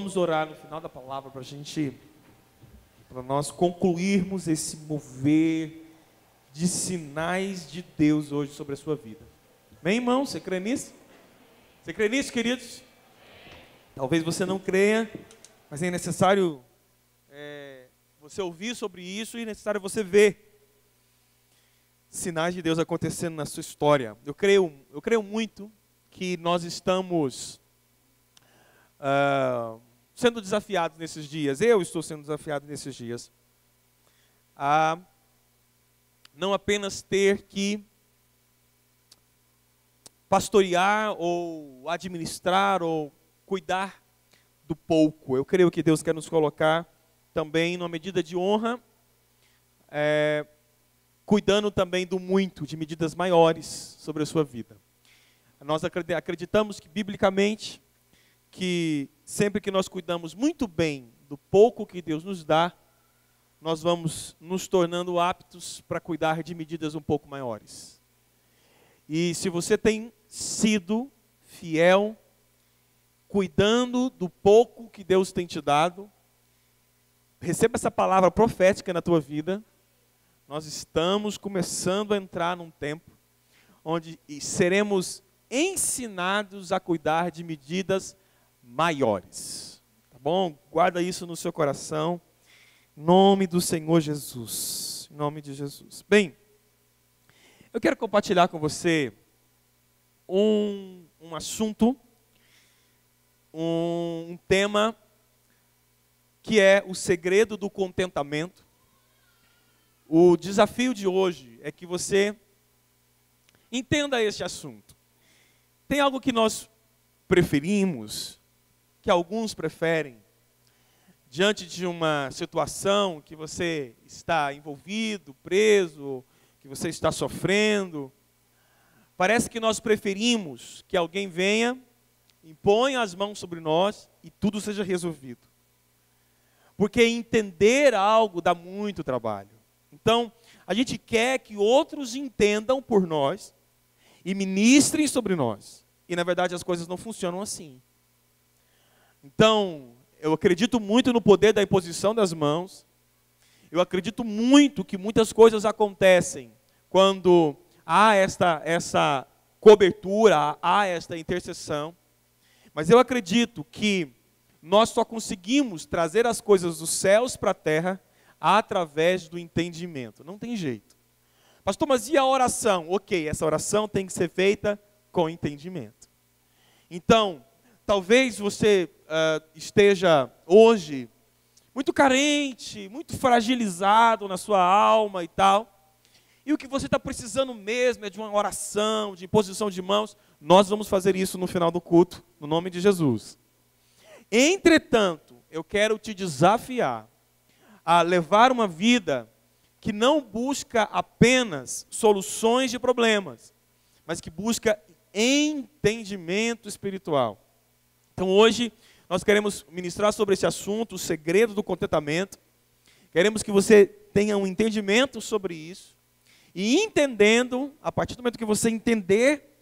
Vamos orar no final da palavra para nós concluirmos esse mover de sinais de Deus hoje sobre a sua vida. Bem, irmão, você crê nisso? Você crê nisso, queridos? Talvez você não creia, mas é necessário você ouvir sobre isso e é necessário você ver sinais de Deus acontecendo na sua história. Eu creio muito que nós estamos sendo desafiados nesses dias. Eu estou sendo desafiado nesses dias a não apenas ter que pastorear ou administrar ou cuidar do pouco. Eu creio que Deus quer nos colocar também numa medida de honra, cuidando também do muito, de medidas maiores sobre a sua vida. Nós acreditamos que, biblicamente, que sempre que nós cuidamos muito bem do pouco que Deus nos dá, nós vamos nos tornando aptos para cuidar de medidas um pouco maiores. E se você tem sido fiel, cuidando do pouco que Deus tem te dado, receba essa palavra profética na tua vida. Nós estamos começando a entrar num tempo onde seremos ensinados a cuidar de medidas maiores. Tá bom? Guarda isso no seu coração. Em nome do Senhor Jesus. Em nome de Jesus. Bem, eu quero compartilhar com você um assunto, um tema que é o segredo do contentamento. O desafio de hoje é que você entenda este assunto. Tem algo que nós preferimos, que alguns preferem, diante de uma situação que você está envolvido, preso, que você está sofrendo. Parece que nós preferimos que alguém venha, imponha as mãos sobre nós e tudo seja resolvido. Porque entender algo dá muito trabalho. Então, a gente quer que outros entendam por nós e ministrem sobre nós. E, na verdade, as coisas não funcionam assim. Então, eu acredito muito no poder da imposição das mãos. Eu acredito muito que muitas coisas acontecem quando há essa cobertura, há esta intercessão. Mas eu acredito que nós só conseguimos trazer as coisas dos céus para a terra através do entendimento. Não tem jeito. Pastor, mas e a oração? Ok, essa oração tem que ser feita com entendimento. Então, talvez você esteja hoje muito carente, muito fragilizado na sua alma e tal. E o que você está precisando mesmo é de uma oração, de imposição de mãos. Nós vamos fazer isso no final do culto, no nome de Jesus. Entretanto, eu quero te desafiar a levar uma vida que não busca apenas soluções de problemas, mas que busca entendimento espiritual. Então hoje nós queremos ministrar sobre esse assunto, o segredo do contentamento. Queremos que você tenha um entendimento sobre isso. E entendendo, a partir do momento que você entender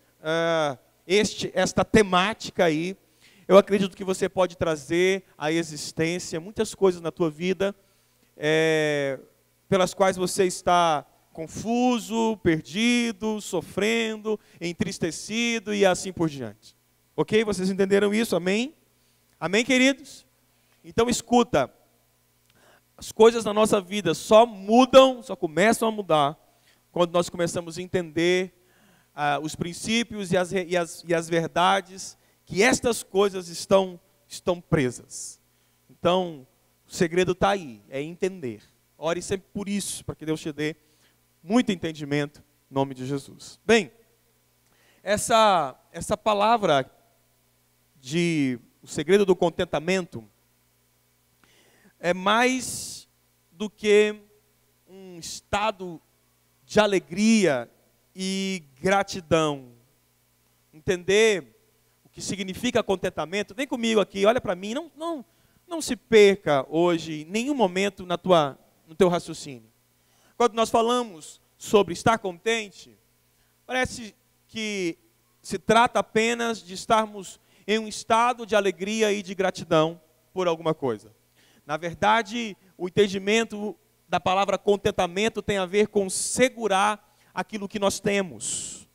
esta temática aí, eu acredito que você pode trazer à existência muitas coisas na tua vida pelas quais você está confuso, perdido, sofrendo, entristecido e assim por diante. Ok? Vocês entenderam isso? Amém? Amém, queridos? Então escuta, as coisas na nossa vida só mudam, só começam a mudar quando nós começamos a entender os princípios e as verdades que estas coisas estão presas. Então, o segredo está aí, é entender. Ore sempre por isso, para que Deus te dê muito entendimento, em nome de Jesus. Bem, essa palavra o segredo do contentamento é mais do que um estado de alegria e gratidão. Entender o que significa contentamento. Vem comigo aqui, olha para mim, não se perca hoje, em nenhum momento no teu raciocínio. Quando nós falamos sobre estar contente, parece que se trata apenas de estarmos em um estado de alegria e de gratidão, por alguma coisa. Na verdade, o entendimento da palavra contentamento tem a ver com segurar aquilo que nós temos.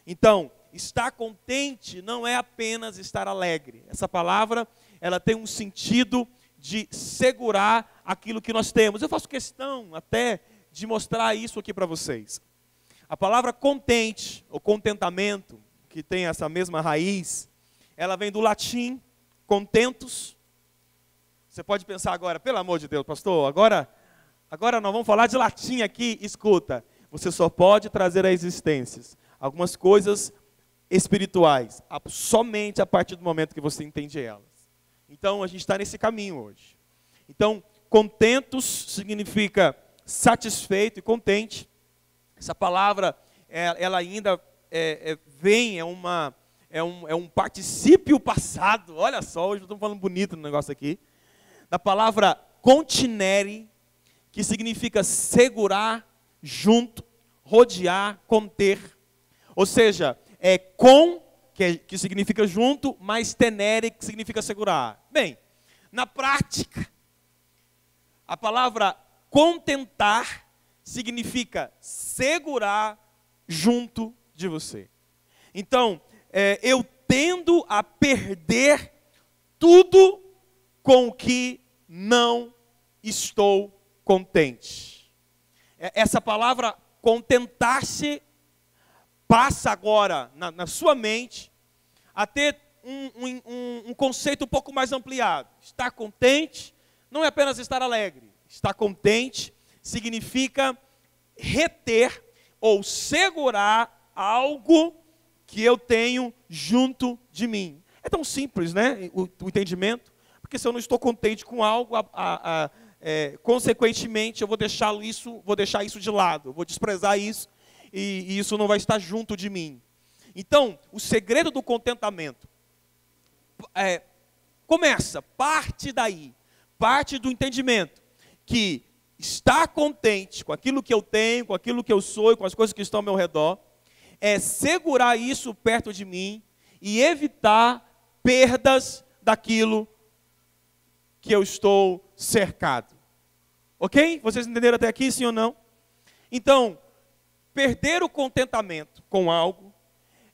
Então, estar contente não é apenas estar alegre. Essa palavra, ela tem um sentido de segurar aquilo que nós temos. Eu faço questão até de mostrar isso aqui para vocês. A palavra contente, ou contentamento, que tem essa mesma raiz, ela vem do latim, contentus. Você pode pensar agora, pelo amor de Deus, pastor, agora nós vamos falar de latim aqui. Escuta, você só pode trazer à existência algumas coisas espirituais, somente a partir do momento que você entende elas. Então, a gente está nesse caminho hoje. Então, contentus significa satisfeito e contente. Essa palavra, ela ainda vem, é um particípio passado. Olha só, hoje eu estou falando bonito no negócio aqui. Da palavra continere, que significa segurar, junto, rodear, conter. Ou seja, que significa junto, mais tenere, que significa segurar. Bem, na prática, a palavra contentar significa segurar junto de você. Então, eu tendo a perder tudo com o que não estou contente. Essa palavra contentar-se passa agora na sua mente a ter um conceito um pouco mais ampliado. Estar contente não é apenas estar alegre. Estar contente significa reter ou segurar algo que eu tenho junto de mim. É tão simples, né, o entendimento? Porque se eu não estou contente com algo, consequentemente eu vou deixar isso de lado, eu vou desprezar isso, e isso não vai estar junto de mim. Então, o segredo do contentamento parte daí, parte do entendimento que estar contente com aquilo que eu tenho, com aquilo que eu sou e com as coisas que estão ao meu redor, é segurar isso perto de mim e evitar perdas daquilo que eu estou cercado. Ok? Vocês entenderam até aqui, sim ou não? Então, perder o contentamento com algo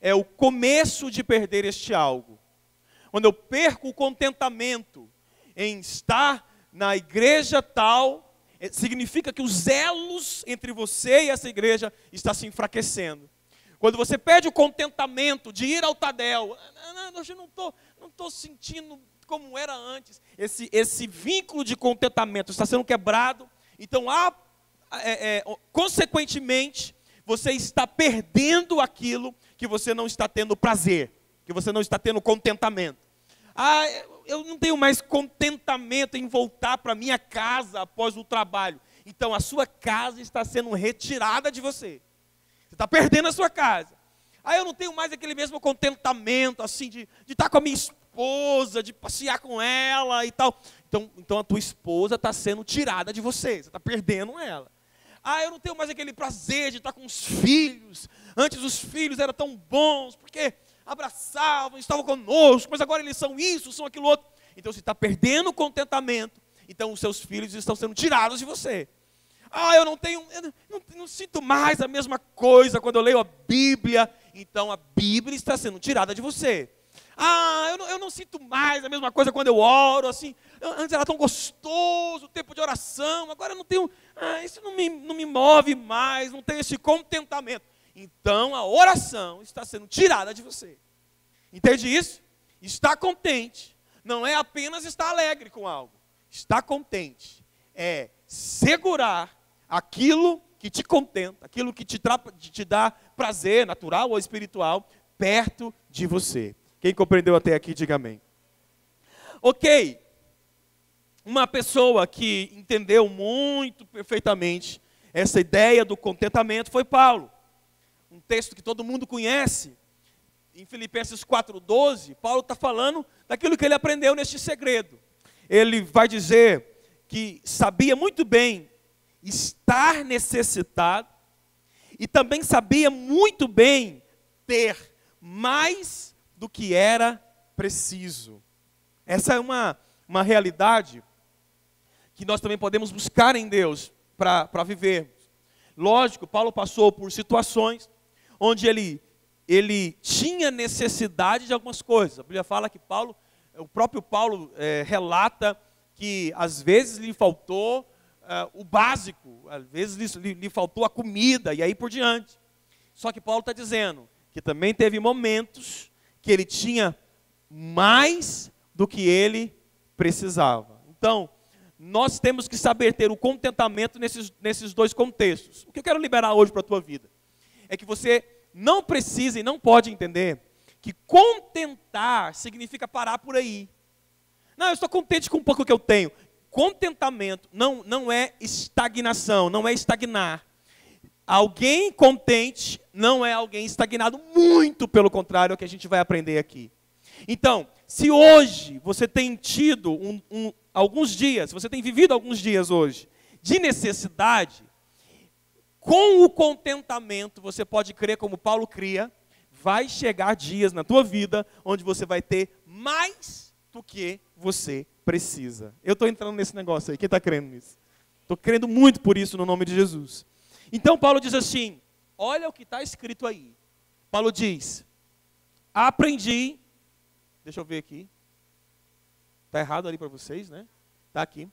é o começo de perder este algo. Quando eu perco o contentamento em estar na igreja tal, significa que os elos entre você e essa igreja estão se enfraquecendo. Quando você perde o contentamento de ir ao Tadel, eu não estou sentindo como era antes, esse vínculo de contentamento está sendo quebrado, então consequentemente, você está perdendo aquilo que você não está tendo prazer, que você não está tendo contentamento. Eu não tenho mais contentamento em voltar para minha casa após o trabalho. Então a sua casa está sendo retirada de você. Você está perdendo a sua casa. Eu não tenho mais aquele mesmo contentamento, assim, de estar com a minha esposa, de passear com ela e tal. Então a tua esposa está sendo tirada de você está perdendo ela. Eu não tenho mais aquele prazer de estar com os filhos. Antes os filhos eram tão bons, porque abraçavam, estavam conosco, mas agora eles são isso, são aquilo outro. Então você está perdendo o contentamento, então os seus filhos estão sendo tirados de você. Eu não sinto mais a mesma coisa quando eu leio a Bíblia, então a Bíblia está sendo tirada de você. Eu não sinto mais a mesma coisa quando eu oro, assim, antes era tão gostoso o tempo de oração, agora eu não tenho, isso não me move mais, não tenho esse contentamento. Então a oração está sendo tirada de você. Entende isso? Estar contente não é apenas estar alegre com algo. Estar contente é segurar aquilo que te contenta, aquilo que te dá prazer natural ou espiritual perto de você. Quem compreendeu até aqui, diga amém. Ok, uma pessoa que entendeu muito perfeitamente essa ideia do contentamento foi Paulo. Um texto que todo mundo conhece, em Filipenses 4,12, Paulo está falando daquilo que ele aprendeu neste segredo. Ele vai dizer que sabia muito bem estar necessitado e também sabia muito bem ter mais do que era preciso. Essa é uma uma realidade que nós também podemos buscar em Deus para vivermos. Lógico, Paulo passou por situações onde ele tinha necessidade de algumas coisas. A Bíblia fala que o próprio Paulo relata que às vezes lhe faltou o básico, às vezes lhe faltou a comida e aí por diante. Só que Paulo está dizendo que também teve momentos que ele tinha mais do que ele precisava. Então, nós temos que saber ter o contentamento nesses dois contextos. O que eu quero liberar hoje para a tua vida é que você não precisa e não pode entender que contentar significa parar por aí. Não, eu estou contente com um pouco que eu tenho. Contentamento não é estagnação, não é estagnar. Alguém contente não é alguém estagnado, muito pelo contrário, é o que a gente vai aprender aqui. Então, se hoje você tem tido alguns dias, você tem vivido alguns dias hoje de necessidade, com o contentamento, você pode crer como Paulo cria, vai chegar dias na tua vida onde você vai ter mais do que você precisa. Eu estou entrando nesse negócio aí, quem está crendo nisso? Estou crendo muito por isso no nome de Jesus. Então Paulo diz assim, olha o que está escrito aí. Paulo diz, aprendi, deixa eu ver aqui, está errado ali para vocês, né? Está aqui.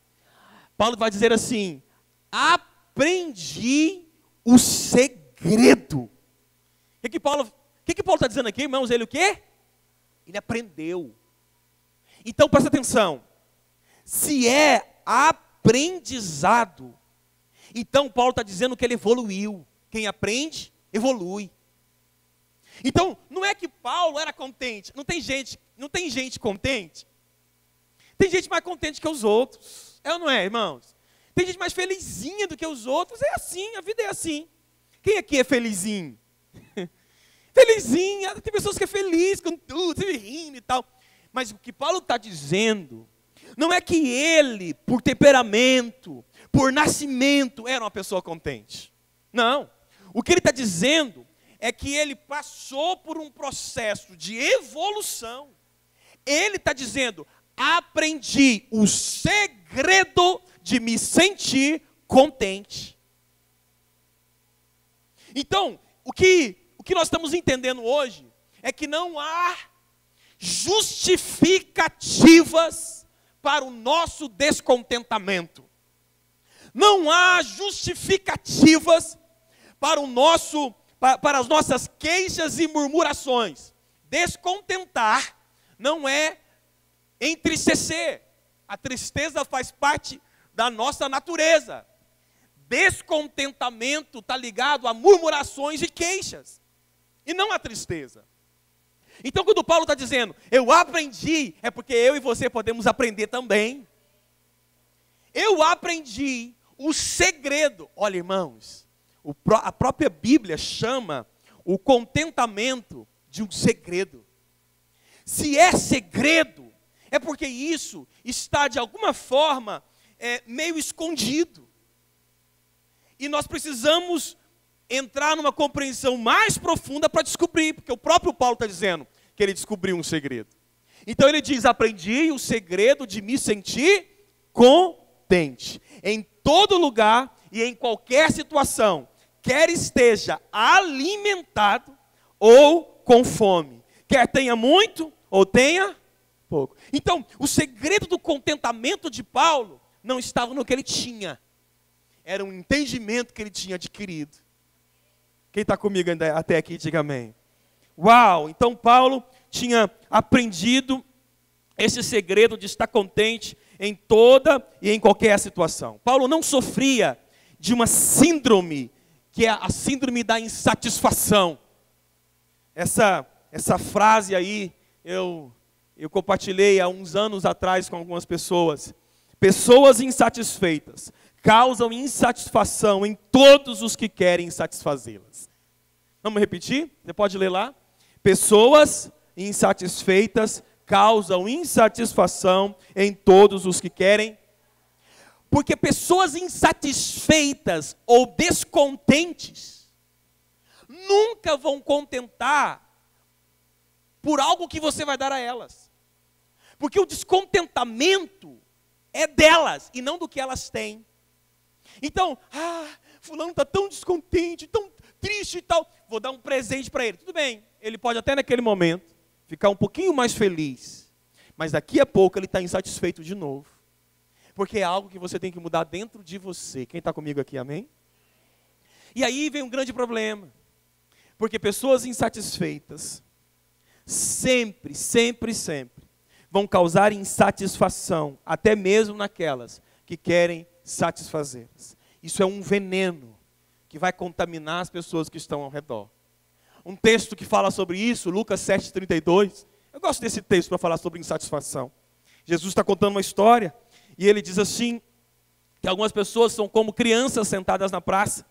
Paulo vai dizer assim, aprendi o segredo. O que Paulo está dizendo aqui, irmãos? Ele o quê? Ele aprendeu. Então presta atenção, se é aprendizado, então Paulo está dizendo que ele evoluiu. Quem aprende, evolui. Então, não é que Paulo era contente. Não tem gente contente. Tem gente mais contente que os outros. É ou não é, irmãos? Tem gente mais felizinha do que os outros. É assim, a vida é assim. Quem aqui é felizinho? Felizinha, tem pessoas que é feliz com tudo, rindo e tal. Mas o que Paulo está dizendo, não é que ele, por temperamento, por nascimento, era uma pessoa contente. Não. O que ele está dizendo é que ele passou por um processo de evolução. Ele está dizendo, aprendi o segredo de me sentir contente. Então, o que nós estamos entendendo hoje é que não há justificativas para o nosso descontentamento. Não há justificativas para as nossas queixas e murmurações. Descontentar não é entristecer. A tristeza faz parte da nossa natureza. Descontentamento está ligado a murmurações e queixas, e não a tristeza. Então, quando Paulo está dizendo, eu aprendi, é porque eu e você podemos aprender também. Eu aprendi o segredo. Olha, irmãos, a própria Bíblia chama o contentamento de um segredo. Se é segredo, é porque isso está de alguma forma meio escondido. E nós precisamos entrar numa compreensão mais profunda para descobrir, porque o próprio Paulo está dizendo que ele descobriu um segredo. Então ele diz, aprendi o segredo de me sentir contente. Em todo lugar e em qualquer situação, quer esteja alimentado ou com fome, quer tenha muito ou tenha pouco. Então, o segredo do contentamento de Paulo não estava no que ele tinha, era um entendimento que ele tinha adquirido. Quem está comigo até aqui, diga amém. Uau, então Paulo tinha aprendido esse segredo de estar contente em toda e em qualquer situação. Paulo não sofria de uma síndrome, que é a síndrome da insatisfação. Essa frase aí, eu compartilhei há uns anos atrás com algumas pessoas. Pessoas insatisfeitas causam insatisfação em todos os que querem satisfazê-las. Vamos repetir? Você pode ler lá? Pessoas insatisfeitas causam insatisfação em todos os que querem. Porque pessoas insatisfeitas ou descontentes nunca vão contentar por algo que você vai dar a elas. Porque o descontentamento é delas e não do que elas têm. Então, fulano está tão descontente, tão triste e tal, vou dar um presente para ele. Tudo bem, ele pode até naquele momento ficar um pouquinho mais feliz, mas daqui a pouco ele está insatisfeito de novo. Porque é algo que você tem que mudar dentro de você. Quem está comigo aqui, amém? E aí vem um grande problema. Porque pessoas insatisfeitas sempre vão causar insatisfação, até mesmo naquelas que querem satisfazê-las. Isso é um veneno que vai contaminar as pessoas que estão ao redor. Um texto que fala sobre isso, Lucas 7,32. Eu gosto desse texto para falar sobre insatisfação. Jesus está contando uma história e ele diz assim, que algumas pessoas são como crianças sentadas na praça.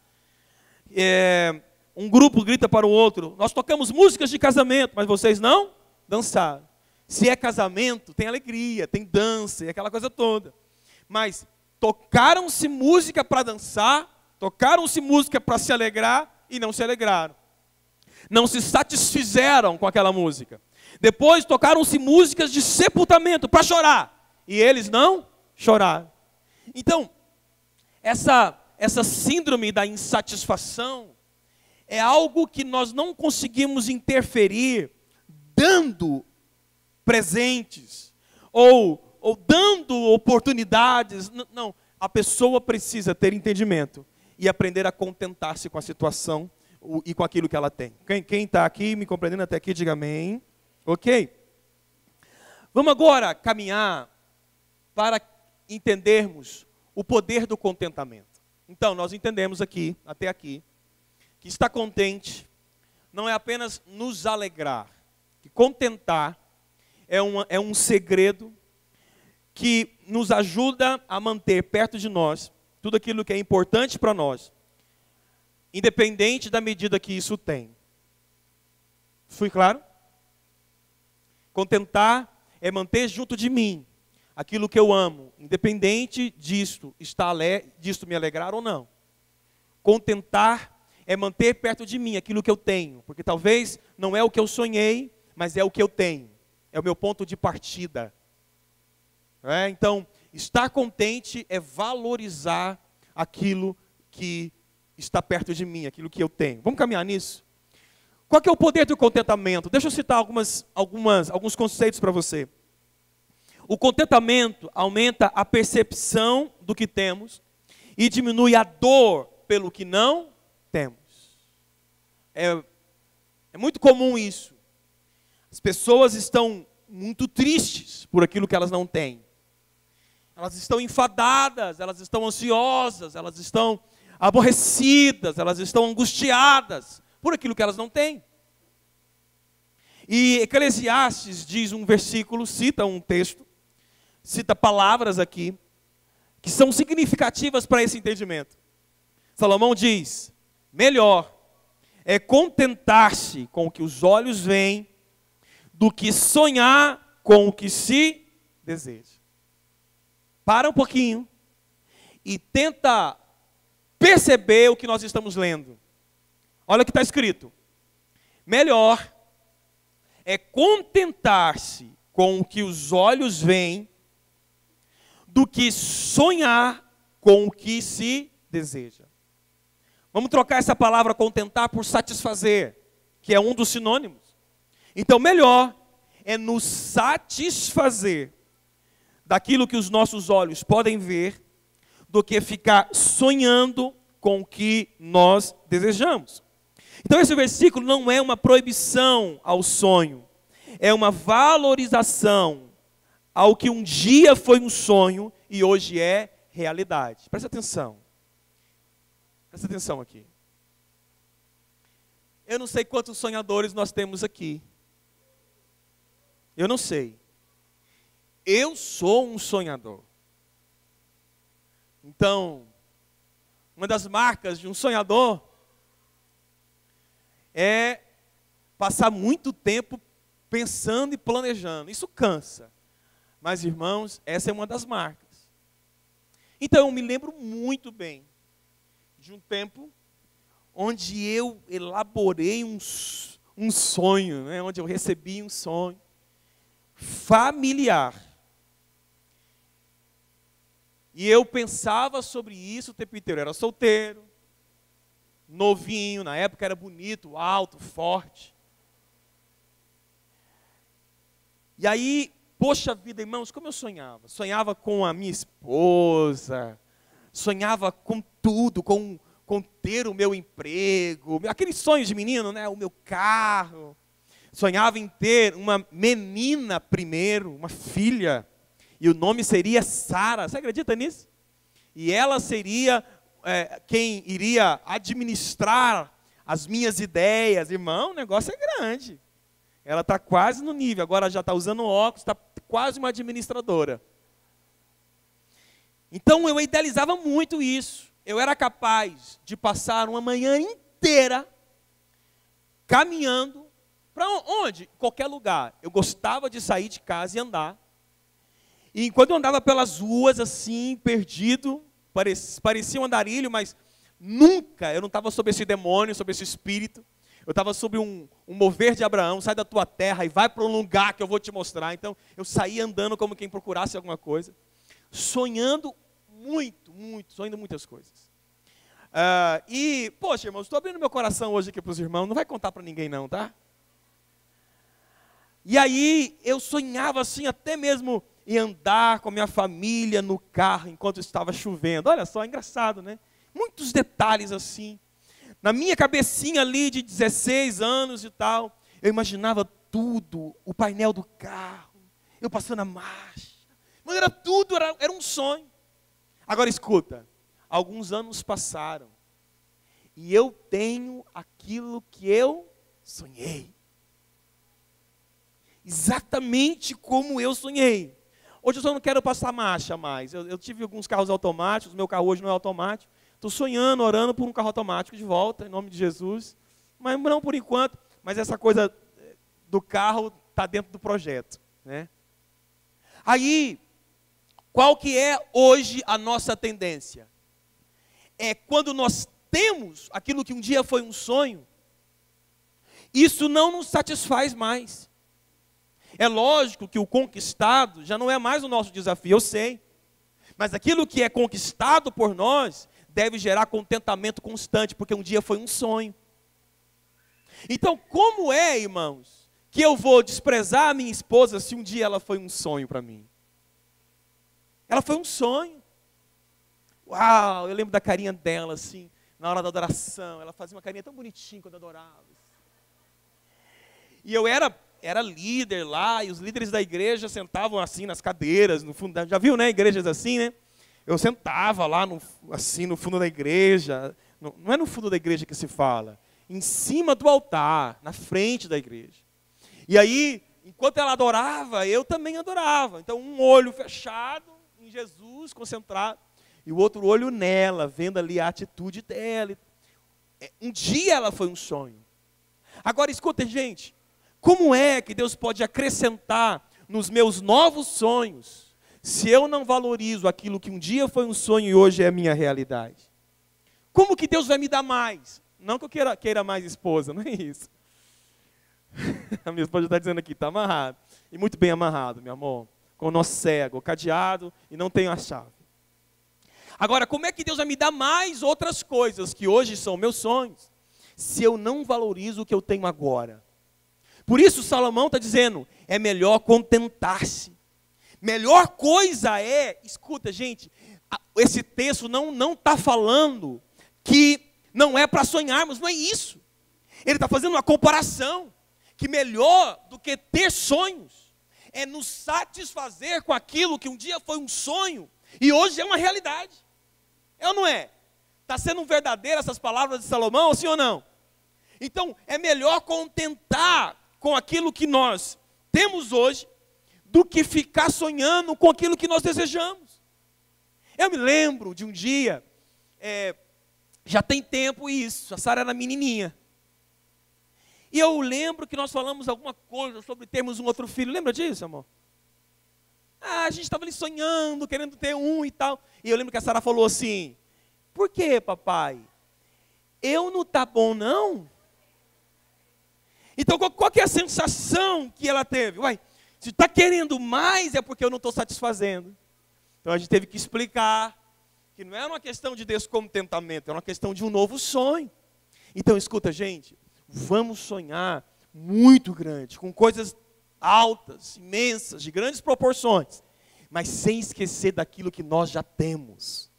Um grupo grita para o outro, nós tocamos músicas de casamento, mas vocês não dançaram. Se é casamento, tem alegria, tem dança e aquela coisa toda. Mas tocaram-se música para dançar, tocaram-se música para se alegrar e não se alegraram. Não se satisfizeram com aquela música. Depois tocaram-se músicas de sepultamento para chorar e eles não choraram. Então, essa síndrome da insatisfação é algo que nós não conseguimos interferir dando presentes ou dando oportunidades. Não, a pessoa precisa ter entendimento e aprender a contentar-se com a situação e com aquilo que ela tem. Quem está aqui me compreendendo até aqui, diga amém. Ok? Vamos agora caminhar para entendermos o poder do contentamento. Então, nós entendemos aqui, até aqui, que estar contente não é apenas nos alegrar. Que contentar é um segredo que nos ajuda a manter perto de nós tudo aquilo que é importante para nós, independente da medida que isso tem. Fui claro? Contentar é manter junto de mim aquilo que eu amo, independente disto me alegrar ou não. Contentar é manter perto de mim aquilo que eu tenho, porque talvez não é o que eu sonhei, mas é o que eu tenho. É o meu ponto de partida. Então, estar contente é valorizar aquilo que está perto de mim, aquilo que eu tenho. Vamos caminhar nisso? Qual que é o poder do contentamento? Deixa eu citar alguns conceitos para você. O contentamento aumenta a percepção do que temos e diminui a dor pelo que não temos. É muito comum isso. As pessoas estão muito tristes por aquilo que elas não têm. Elas estão enfadadas, elas estão ansiosas, elas estão aborrecidas, elas estão angustiadas por aquilo que elas não têm. E Eclesiastes diz um versículo, cita um texto, cita palavras aqui, que são significativas para esse entendimento. Salomão diz, melhor é contentar-se com o que os olhos veem, do que sonhar com o que se deseja. Para um pouquinho e tenta perceber o que nós estamos lendo. Olha o que está escrito. Melhor é contentar-se com o que os olhos veem do que sonhar com o que se deseja. Vamos trocar essa palavra contentar por satisfazer, que é um dos sinônimos. Então, melhor é nos satisfazer daquilo que os nossos olhos podem ver, do que ficar sonhando com o que nós desejamos. Então esse versículo não é uma proibição ao sonho, é uma valorização ao que um dia foi um sonho e hoje é realidade. Presta atenção. Presta atenção aqui. Eu não sei quantos sonhadores nós temos aqui. Eu não sei. Eu sou um sonhador. Então, uma das marcas de um sonhador é passar muito tempo pensando e planejando. Isso cansa. Mas, irmãos, essa é uma das marcas. Então, eu me lembro muito bem de um tempo onde eu elaborei um sonho, onde eu recebi um sonho familiar. E eu pensava sobre isso o tempo inteiro. Eu era solteiro, novinho, na época era bonito, alto, forte. E aí, poxa vida, irmãos, como eu sonhava. Sonhava com a minha esposa, sonhava com tudo, com ter o meu emprego, aqueles sonhos de menino, né? O meu carro. Sonhava em ter uma menina primeiro, uma filha, e o nome seria Sara. Você acredita nisso? E ela seria quem iria administrar as minhas ideias. Irmão, o negócio é grande. Ela está quase no nível, agora já está usando óculos, está quase uma administradora. Então eu idealizava muito isso. Eu era capaz de passar uma manhã inteira caminhando para onde? Qualquer lugar. Eu gostava de sair de casa e andar. E enquanto eu andava pelas ruas assim, perdido, parecia um andarilho, mas nunca, eu não estava sob esse demônio, sob esse espírito. Eu estava sob um mover de Abraão, sai da tua terra e vai para um lugar que eu vou te mostrar. Então eu saí andando como quem procurasse alguma coisa, sonhando sonhando muitas coisas. E, poxa, irmãos, estou abrindo meu coração hoje aqui para os irmãos, não vai contar para ninguém não, tá? E aí eu sonhava assim, até mesmo em andar com a minha família no carro enquanto estava chovendo. Olha só, engraçado, né? Muitos detalhes assim. Na minha cabecinha ali de 16 anos e tal, eu imaginava tudo, o painel do carro, eu passando a marcha. Mas era tudo, era um sonho. Agora escuta, alguns anos passaram e eu tenho aquilo que eu sonhei. Exatamente como eu sonhei. Hoje eu só não quero passar marcha mais. Eu tive alguns carros automáticos, meu carro hoje não é automático. Estou sonhando, orando por um carro automático de volta, em nome de Jesus. Mas não por enquanto, mas essa coisa do carro está dentro do projeto, né? Aí, qual que é hoje a nossa tendência? É quando nós temos aquilo que um dia foi um sonho, isso não nos satisfaz mais. É lógico que o conquistado já não é mais o nosso desafio, eu sei. Mas aquilo que é conquistado por nós deve gerar contentamento constante, porque um dia foi um sonho. Então, como é, irmãos, que eu vou desprezar a minha esposa se um dia ela foi um sonho para mim? Ela foi um sonho. Uau, eu lembro da carinha dela, assim, na hora da adoração. Ela fazia uma carinha tão bonitinha quando adorava. E eu era líder lá, e os líderes da igreja sentavam assim nas cadeiras, no fundo, já viu, né, igrejas assim, né? Eu sentava lá, assim, no fundo da igreja, não é no fundo da igreja que se fala, em cima do altar, na frente da igreja. E aí, enquanto ela adorava, eu também adorava. Então, um olho fechado em Jesus, concentrado, e o outro olho nela, vendo ali a atitude dela. Um dia ela foi um sonho. Agora, escuta, gente, como é que Deus pode acrescentar nos meus novos sonhos, se eu não valorizo aquilo que um dia foi um sonho e hoje é a minha realidade? Como que Deus vai me dar mais? Não que eu queira mais esposa, não é isso. A minha esposa está dizendo aqui, está amarrado. E muito bem amarrado, meu amor. Com o nó cego, cadeado e não tenho a chave. Agora, como é que Deus vai me dar mais outras coisas que hoje são meus sonhos, se eu não valorizo o que eu tenho agora? Por isso Salomão está dizendo, é melhor contentar-se. Melhor coisa é, escuta gente, esse texto não está falando que não é para sonharmos, não é isso. Ele está fazendo uma comparação, que melhor do que ter sonhos, é nos satisfazer com aquilo que um dia foi um sonho, e hoje é uma realidade. É ou não é? Está sendo verdadeiro essas palavras de Salomão, sim ou não? Então, é melhor contentar com aquilo que nós temos hoje, do que ficar sonhando com aquilo que nós desejamos. Eu me lembro de um dia, já tem tempo isso, a Sara era menininha. E eu lembro que nós falamos alguma coisa sobre termos um outro filho, lembra disso, amor? A gente estava ali sonhando, querendo ter um e tal. E eu lembro que a Sara falou assim, por que, papai? Eu não tá bom, não? Então, qual que é a sensação que ela teve? Uai, se está querendo mais é porque eu não estou satisfazendo. Então a gente teve que explicar que não era uma questão de descontentamento, era uma questão de um novo sonho. Então escuta, gente, vamos sonhar muito grande, com coisas altas, imensas, de grandes proporções, mas sem esquecer daquilo que nós já temos.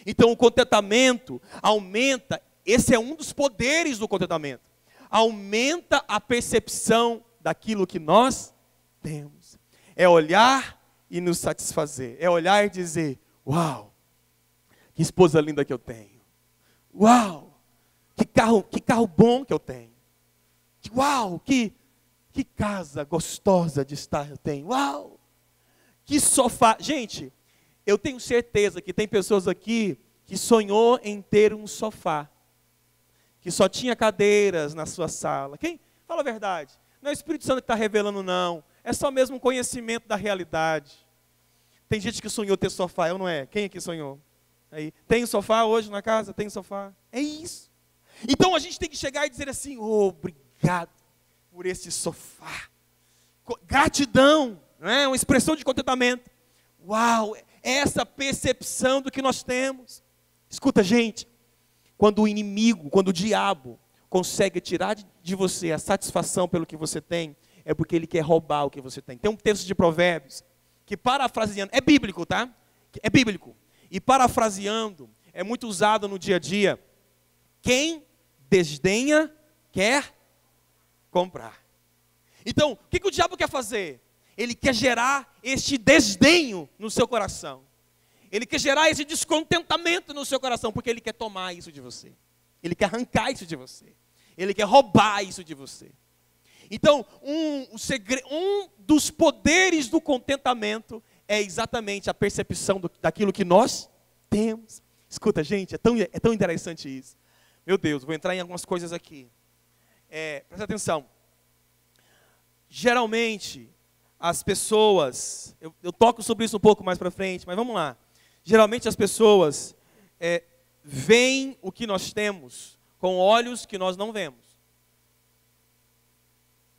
Então o contentamento aumenta, esse é um dos poderes do contentamento, aumenta a percepção daquilo que nós temos. É olhar e nos satisfazer, é olhar e dizer, uau, que esposa linda que eu tenho, uau, que carro bom que eu tenho, uau, que casa gostosa de estar eu tenho, uau, que sofá. Gente, eu tenho certeza que tem pessoas aqui que sonhou em ter um sofá, que só tinha cadeiras na sua sala. Quem? Fala a verdade. Não é o Espírito Santo que está revelando, não. É só mesmo um conhecimento da realidade. Tem gente que sonhou ter sofá, eu não é? Quem aqui sonhou? Aí, tem sofá hoje na casa? Tem sofá? É isso. Então a gente tem que chegar e dizer assim, obrigado por esse sofá. Gratidão, não é? Uma expressão de contentamento. Uau, essa percepção do que nós temos. Escuta, gente, quando o inimigo, quando o diabo consegue tirar de você a satisfação pelo que você tem, é porque ele quer roubar o que você tem. Tem um texto de Provérbios, que parafraseando, é bíblico, tá? É bíblico. E parafraseando, é muito usado no dia a dia. Quem desdenha, quer comprar. Então, o que o diabo quer fazer? Ele quer gerar este desdenho no seu coração. Ele quer gerar esse descontentamento no seu coração, porque ele quer tomar isso de você. Ele quer arrancar isso de você. Ele quer roubar isso de você. Então, um dos poderes do contentamento é exatamente a percepção daquilo que nós temos. Escuta, gente, é tão interessante isso. Meu Deus, vou entrar em algumas coisas aqui. Presta atenção. Geralmente, as pessoas, eu toco sobre isso um pouco mais para frente, mas vamos lá. Geralmente as pessoas veem o que nós temos com olhos que nós não vemos.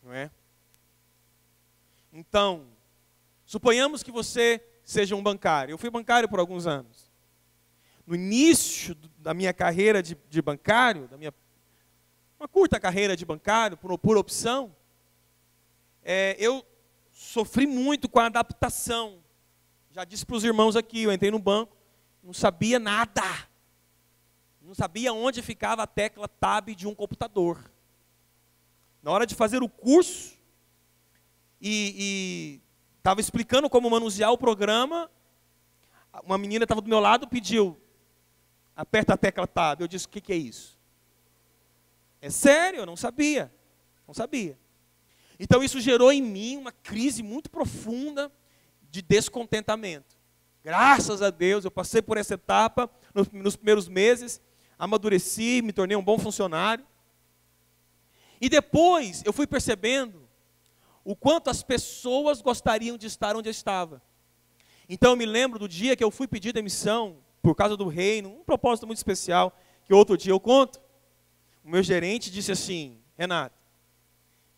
Não é? Então, suponhamos que você seja um bancário. Eu fui bancário por alguns anos. No início da minha carreira de bancário, uma curta carreira de bancário, por opção, eu sofri muito com a adaptação. Já disse para os irmãos aqui, eu entrei no banco, não sabia nada. Não sabia onde ficava a tecla Tab de um computador. Na hora de fazer o curso, e estava explicando como manusear o programa, uma menina estava do meu lado, pediu, aperta a tecla Tab. Eu disse, o que é isso? É sério, eu não sabia. Não sabia. Então isso gerou em mim uma crise muito profunda de descontentamento. Graças a Deus, eu passei por essa etapa nos primeiros meses, amadureci, me tornei um bom funcionário. E depois eu fui percebendo o quanto as pessoas gostariam de estar onde eu estava. Então eu me lembro do dia que eu fui pedir demissão por causa do reino, um propósito muito especial, que outro dia eu conto. O meu gerente disse assim, Renato,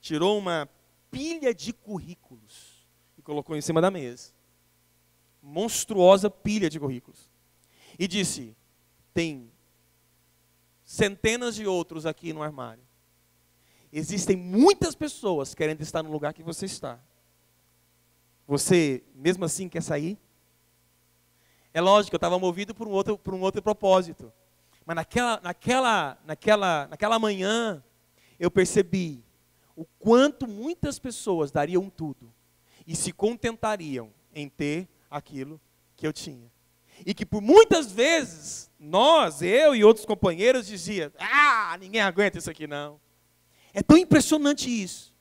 tirou uma pilha de currículos e colocou em cima da mesa. Monstruosa pilha de currículos. E disse, tem centenas de outros aqui no armário. Existem muitas pessoas querendo estar no lugar que você está. Você, mesmo assim, quer sair? É lógico, eu estava movido por um outro propósito. Mas naquela manhã, eu percebi o quanto muitas pessoas dariam tudo e se contentariam em ter aquilo que eu tinha. E que por muitas vezes, eu e outros companheiros dizia, ninguém aguenta isso aqui não. É tão impressionante isso,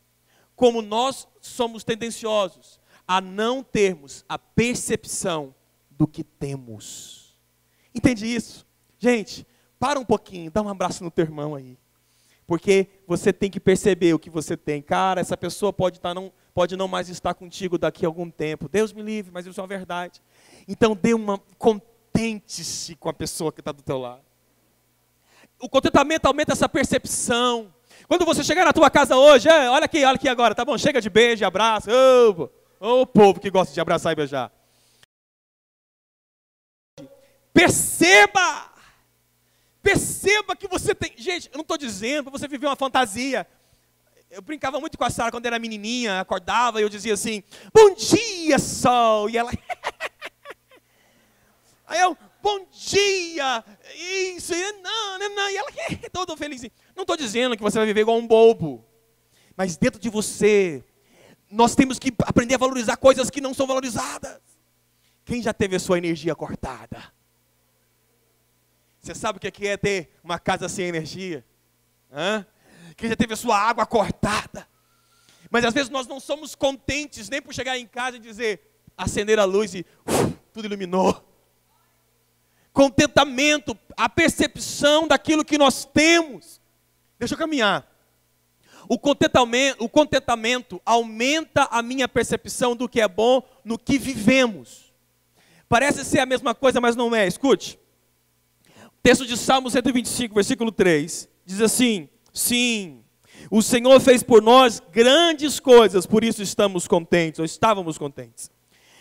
como nós somos tendenciosos a não termos a percepção do que temos. Entende isso? Gente, para um pouquinho, dá um abraço no teu irmão aí. Porque você tem que perceber o que você tem. Cara, essa pessoa pode não mais estar contigo daqui a algum tempo. Deus me livre, mas isso é uma verdade. Então contente-se com a pessoa que está do teu lado. O contentamento aumenta essa percepção. Quando você chegar na tua casa hoje, olha aqui agora, tá bom? Chega de beijo, abraço. Ô povo que gosta de abraçar e beijar. Perceba! Perceba que você tem... Gente, eu não estou dizendo para você viver uma fantasia. Eu brincava muito com a Sara quando era menininha, acordava e eu dizia assim, bom dia, sol! E ela... Aí eu, bom dia! Isso, e não, e ela todo feliz. Não estou dizendo que você vai viver igual um bobo. Mas dentro de você, nós temos que aprender a valorizar coisas que não são valorizadas. Quem já teve a sua energia cortada? Você sabe o que é ter uma casa sem energia? Quem já teve a sua água cortada? Mas às vezes nós não somos contentes nem por chegar em casa e dizer, acender a luz e tudo iluminou. Contentamento, a percepção daquilo que nós temos. Deixa eu caminhar. O contentamento aumenta a minha percepção do que é bom no que vivemos. Parece ser a mesma coisa, mas não é. Escute. O texto de Salmo 125, versículo 3, diz assim, sim, o Senhor fez por nós grandes coisas, por isso estamos contentes, ou estávamos contentes.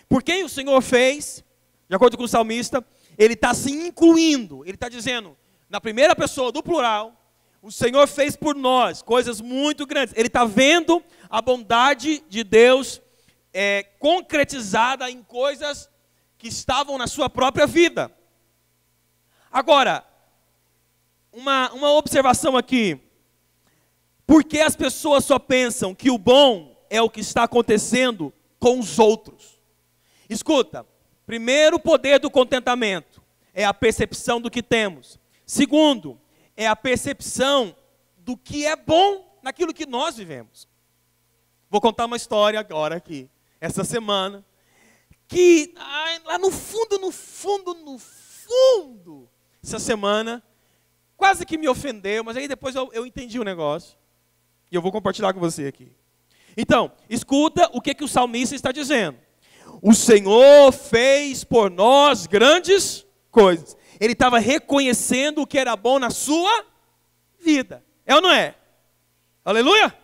Por quem o Senhor fez, de acordo com o salmista, ele está se incluindo, ele está dizendo, na primeira pessoa do plural, o Senhor fez por nós coisas muito grandes. Ele está vendo a bondade de Deus concretizada em coisas que estavam na sua própria vida. Agora, uma observação aqui. Por que as pessoas só pensam que o bom é o que está acontecendo com os outros? Escuta, primeiro, o poder do contentamento é a percepção do que temos. Segundo, é a percepção do que é bom naquilo que nós vivemos. Vou contar uma história agora aqui, essa semana, que lá no fundo, essa semana, quase que me ofendeu, mas aí depois eu entendi o negócio, e eu vou compartilhar com você aqui. Então, escuta o que o salmista está dizendo. O Senhor fez por nós grandes coisas. Ele estava reconhecendo o que era bom na sua vida. É ou não é? Aleluia?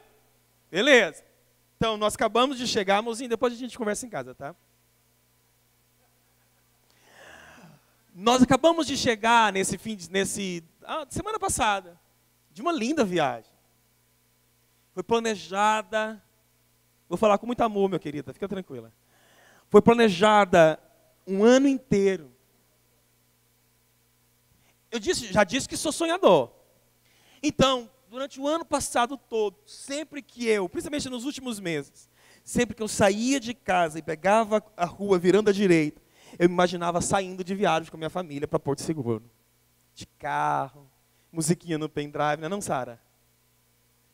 Beleza. Então, nós acabamos de chegar, amorzinho, depois a gente conversa em casa, tá? Nós acabamos de chegar semana passada, de uma linda viagem. Foi planejada, vou falar com muito amor, minha querida, fica tranquila. Foi planejada um ano inteiro. Já disse que sou sonhador. Então, durante o ano passado todo, sempre que principalmente nos últimos meses, sempre que eu saía de casa e pegava a rua virando à direita, eu me imaginava saindo de viagem com a minha família para Porto Seguro. De carro, musiquinha no pendrive, não é não, Sara?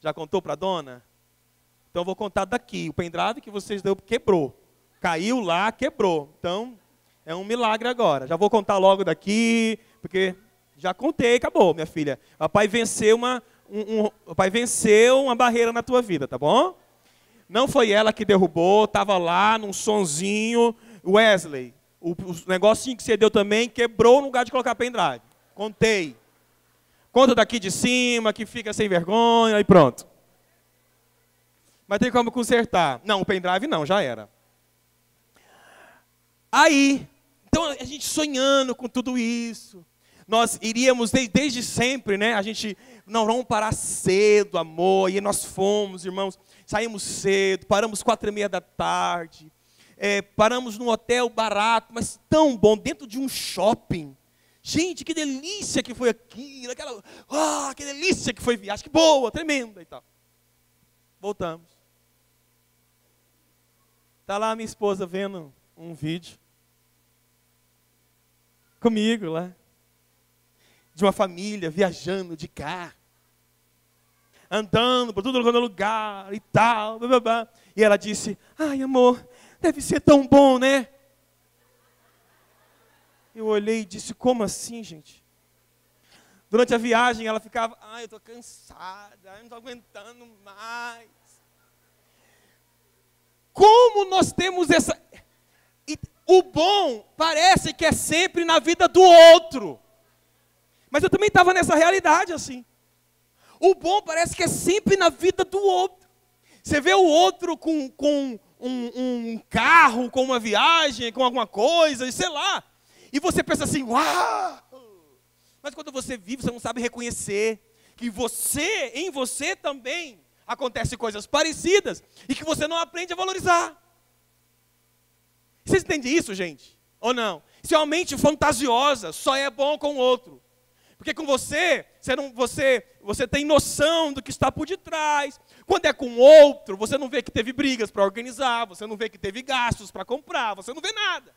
Já contou para a dona? Então eu vou contar daqui. O pendrive que vocês deu quebrou. Caiu lá, quebrou. Então, é um milagre agora. Já vou contar logo daqui, porque já contei, acabou, minha filha. O pai venceu uma barreira na tua vida, tá bom? Não foi ela que derrubou, estava lá num sonzinho. Wesley, o negocinho que você deu também quebrou no lugar de colocar pendrive. Contei. Conta daqui de cima, que fica sem vergonha e pronto. Mas tem como consertar. Não, o pendrive não, já era. Aí, então a gente sonhando com tudo isso. Nós iríamos desde sempre, né? A gente, não, vamos parar cedo, amor. E nós fomos, irmãos, saímos cedo, paramos 4:30 da tarde. Paramos num hotel barato, mas tão bom, dentro de um shopping. Gente, que delícia que foi aquilo, que delícia que foi a viagem, que boa, tremenda e tal. Voltamos. Está lá a minha esposa vendo um vídeo. Comigo lá. De uma família viajando de carro. Andando por todo lugar e tal. Blá, blá, blá. E ela disse, ai amor, deve ser tão bom, né? Eu olhei e disse, como assim, gente? Durante a viagem ela ficava, eu estou cansada, eu não estou aguentando mais. Como nós temos essa... O bom parece que é sempre na vida do outro. Mas eu também estava nessa realidade assim. O bom parece que é sempre na vida do outro. Você vê o outro com um carro, com uma viagem, com alguma coisa, e sei lá. E você pensa assim, uau! Mas quando você vive, você não sabe reconhecer que em você também acontecem coisas parecidas e que você não aprende a valorizar. Vocês entendem isso, gente? Ou não? Se é uma mente fantasiosa, só é bom com o outro. Porque com você tem noção do que está por detrás. Quando é com o outro, você não vê que teve brigas para organizar, você não vê que teve gastos para comprar, você não vê nada.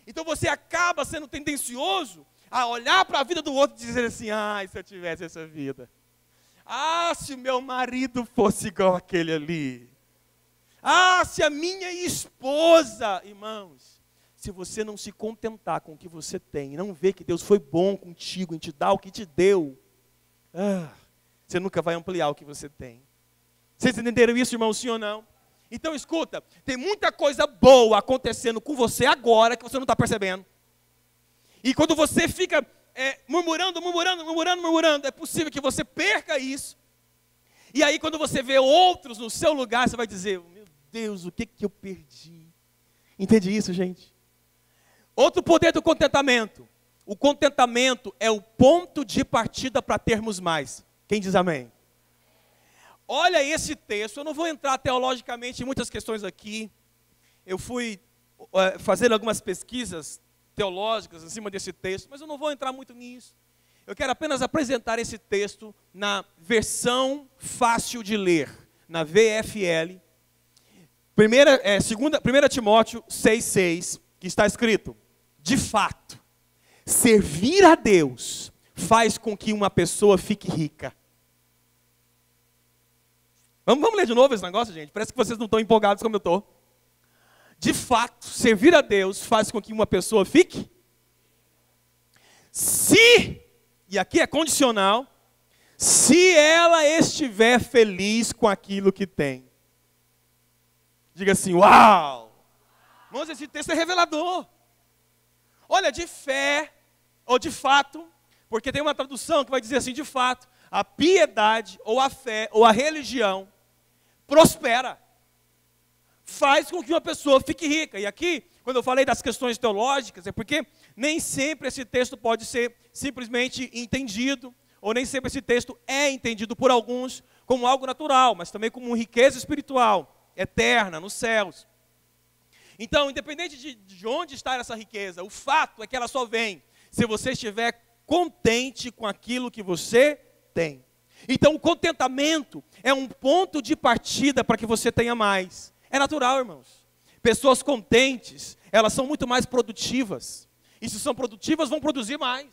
Então você acaba sendo tendencioso a olhar para a vida do outro e dizer assim, se eu tivesse essa vida. Se o meu marido fosse igual aquele ali. Se a minha esposa, irmãos, se você não se contentar com o que você tem, não ver que Deus foi bom contigo em te dar o que te deu, você nunca vai ampliar o que você tem. Vocês entenderam isso, irmão, sim ou não? Então escuta, tem muita coisa boa acontecendo com você agora que você não está percebendo. E quando você fica murmurando, é possível que você perca isso. E aí quando você vê outros no seu lugar, você vai dizer, meu Deus, o que eu perdi? Entende isso, gente? Outro poder do contentamento. O contentamento é o ponto de partida para termos mais. Quem diz amém? Olha esse texto, eu não vou entrar teologicamente em muitas questões aqui. Eu fui fazer algumas pesquisas teológicas em cima desse texto, mas eu não vou entrar muito nisso. Eu quero apenas apresentar esse texto na versão fácil de ler, na VFL. 1 Timóteo 6,6, que está escrito, de fato, servir a Deus faz com que uma pessoa fique rica. Vamos ler de novo esse negócio, gente? Parece que vocês não estão empolgados como eu estou. De fato, servir a Deus faz com que uma pessoa fique. E aqui é condicional, se ela estiver feliz com aquilo que tem. Diga assim, uau! Irmãos, esse texto é revelador. Olha, de fé, ou de fato, porque tem uma tradução que vai dizer assim, de fato, a piedade, ou a fé, ou a religião, prospera. Faz com que uma pessoa fique rica. E aqui, quando eu falei das questões teológicas, é porque nem sempre esse texto pode ser simplesmente entendido, ou nem sempre esse texto é entendido por alguns como algo natural, mas também como riqueza espiritual, eterna, nos céus. Então, independente de onde está essa riqueza, o fato é que ela só vem se você estiver contente com aquilo que você tem. Então, o contentamento é um ponto de partida para que você tenha mais. É natural, irmãos. Pessoas contentes, elas são muito mais produtivas. E se são produtivas, vão produzir mais.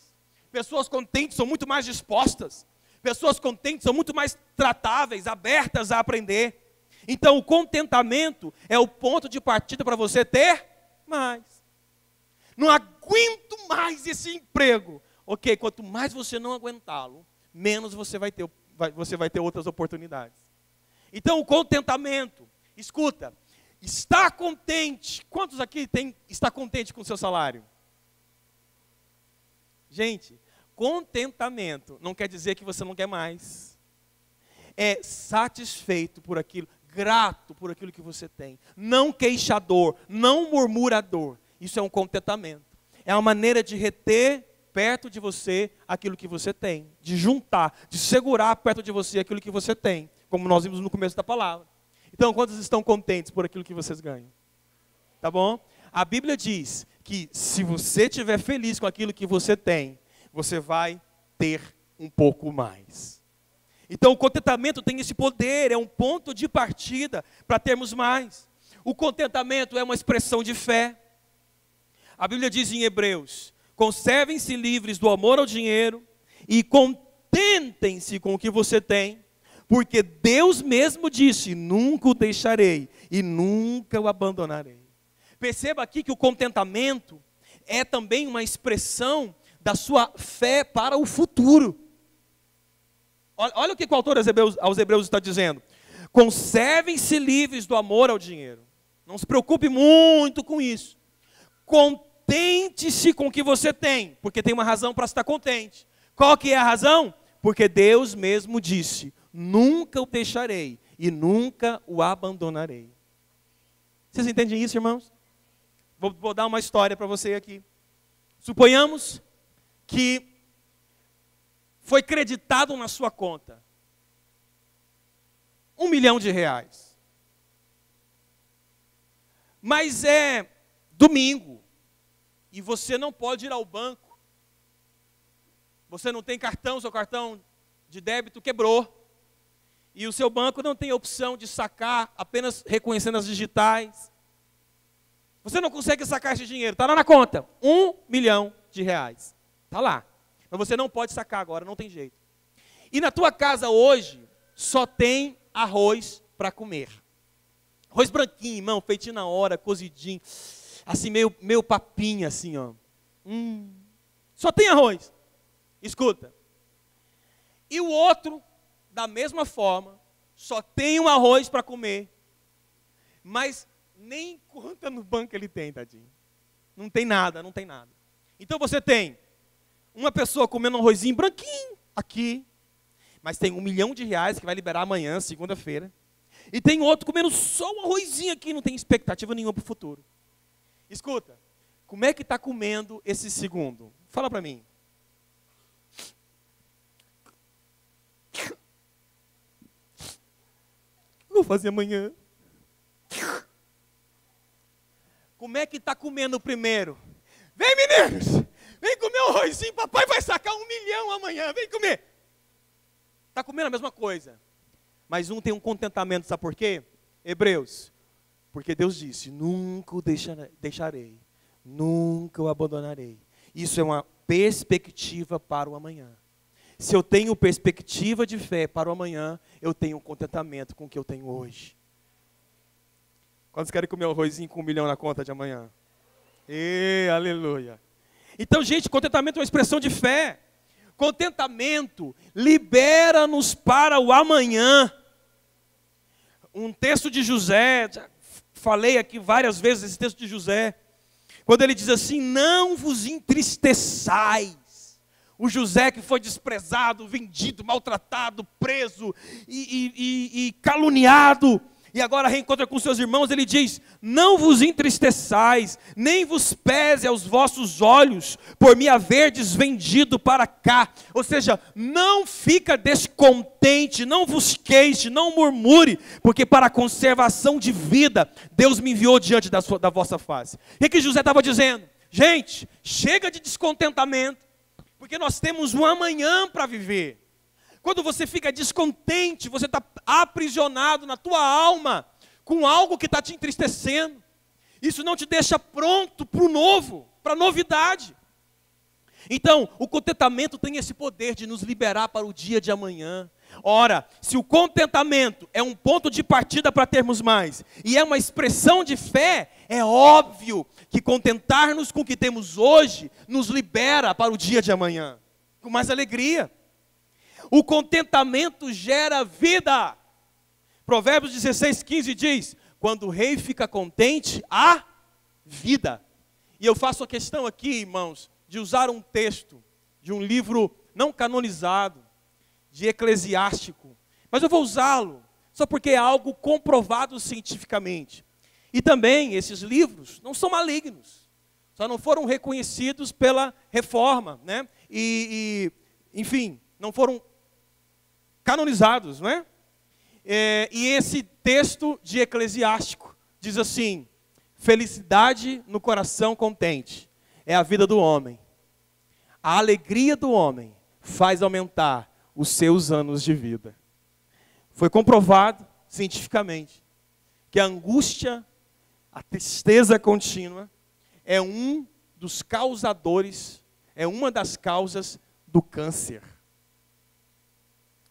Pessoas contentes são muito mais dispostas. Pessoas contentes são muito mais tratáveis, abertas a aprender. Então, o contentamento é o ponto de partida para você ter mais. Não aguento mais esse emprego. Ok, quanto mais você não aguentá-lo, menos você vai ter outras oportunidades. Então, o contentamento, escuta, está contente. Quantos aqui está contente com o seu salário? Gente, contentamento não quer dizer que você não quer mais. É satisfeito por aquilo, grato por aquilo que você tem. Não queixador, não murmurador. Isso é um contentamento. É uma maneira de reter perto de você aquilo que você tem. De juntar, de segurar perto de você aquilo que você tem. Como nós vimos no começo da palavra. Então, quantos estão contentes por aquilo que vocês ganham? Tá bom? A Bíblia diz que se você estiver feliz com aquilo que você tem, você vai ter um pouco mais. Então, o contentamento tem esse poder, é um ponto de partida para termos mais. O contentamento é uma expressão de fé. A Bíblia diz em Hebreus, conservem-se livres do amor ao dinheiro e contentem-se com o que você tem, porque Deus mesmo disse, nunca o deixarei e nunca o abandonarei. Perceba aqui que o contentamento é também uma expressão da sua fé para o futuro. Olha o que o autor aos Hebreus está dizendo. Conservem-se livres do amor ao dinheiro. Não se preocupe muito com isso. Contente-se com o que você tem, porque tem uma razão para estar contente. Qual que é a razão? Porque Deus mesmo disse, nunca o deixarei e nunca o abandonarei. Vocês entendem isso, irmãos? Vou dar uma história para você aqui. Suponhamos que foi creditado na sua conta R$1 milhão. Mas é domingo e você não pode ir ao banco. Você não tem cartão, seu cartão de débito quebrou. E o seu banco não tem a opção de sacar apenas reconhecendo as digitais. Você não consegue sacar esse dinheiro, está lá na conta, R$1 milhão. Está lá. Mas você não pode sacar agora, não tem jeito. E na tua casa hoje, só tem arroz para comer. Arroz branquinho, irmão, feitinho na hora, cozidinho. Assim, meio papinho, assim, ó. Só tem arroz. Escuta. E o outro, da mesma forma, só tem um arroz para comer. Mas nem conta no banco ele tem, tadinho. Não tem nada, não tem nada. Então você tem uma pessoa comendo um arrozinho branquinho aqui, mas tem R$1 milhão que vai liberar amanhã, segunda-feira. E tem outro comendo só um arrozinho aqui, não tem expectativa nenhuma para o futuro. Escuta, como é que está comendo esse segundo? Fala para mim. O que eu vou fazer amanhã? Como é que está comendo o primeiro? Vem, meninos! Vem comer um arrozinho, papai vai sacar R$1 milhão amanhã, vem comer! Está comendo a mesma coisa. Mas um tem um contentamento, sabe por quê? Hebreus. Porque Deus disse, nunca o deixarei, nunca o abandonarei. Isso é uma perspectiva para o amanhã. Se eu tenho perspectiva de fé para o amanhã, eu tenho um contentamento com o que eu tenho hoje. Quantos querem comer um arrozinho com R$1 milhão na conta de amanhã? Aleluia. Então, gente, contentamento é uma expressão de fé. Contentamento libera-nos para o amanhã. Um texto de José, já falei aqui várias vezes esse texto de José, quando ele diz assim, não vos entristeçais. O José que foi desprezado, vendido, maltratado, preso e caluniado, e agora reencontra com seus irmãos, ele diz, não vos entristeçais, nem vos pese aos vossos olhos, por me haverdes vendido para cá. Ou seja, não fica descontente, não vos queixe, não murmure, porque para a conservação de vida, Deus me enviou diante da vossa face. O que José estava dizendo? Gente, chega de descontentamento, porque nós temos um amanhã para viver. Quando você fica descontente, você está aprisionado na tua alma com algo que está te entristecendo. Isso não te deixa pronto para o novo, para a novidade. Então, o contentamento tem esse poder de nos liberar para o dia de amanhã. Ora, se o contentamento é um ponto de partida para termos mais, e é uma expressão de fé, é óbvio que contentar-nos com o que temos hoje, nos libera para o dia de amanhã, com mais alegria. O contentamento gera vida. Provérbios 16:15 diz, quando o rei fica contente, há vida. E eu faço a questão aqui, irmãos, de usar um texto de um livro não canonizado, de Eclesiástico, mas eu vou usá-lo, só porque é algo comprovado cientificamente. E também, esses livros não são malignos, só não foram reconhecidos pela reforma, né? Enfim, não foram canonizados, não é? E esse texto de Eclesiástico diz assim, felicidade no coração contente é a vida do homem. A alegria do homem faz aumentar os seus anos de vida. Foi comprovado cientificamente que a angústia, a tristeza contínua é um dos causadores, é uma das causas do câncer.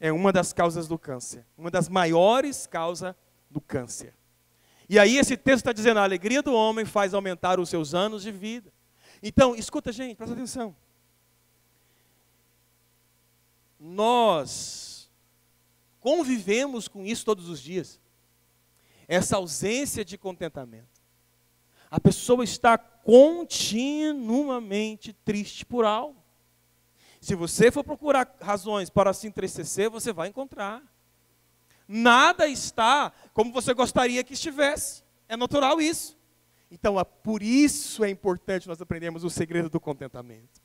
É uma das causas do câncer, uma das maiores causas do câncer. E aí esse texto está dizendo, a alegria do homem faz aumentar os seus anos de vida. Então, escuta gente, presta atenção. Nós convivemos com isso todos os dias. Essa ausência de contentamento. A pessoa está continuamente triste por algo. Se você for procurar razões para se entristecer, você vai encontrar. Nada está como você gostaria que estivesse. É natural isso. Então, por isso é importante nós aprendermos o segredo do contentamento.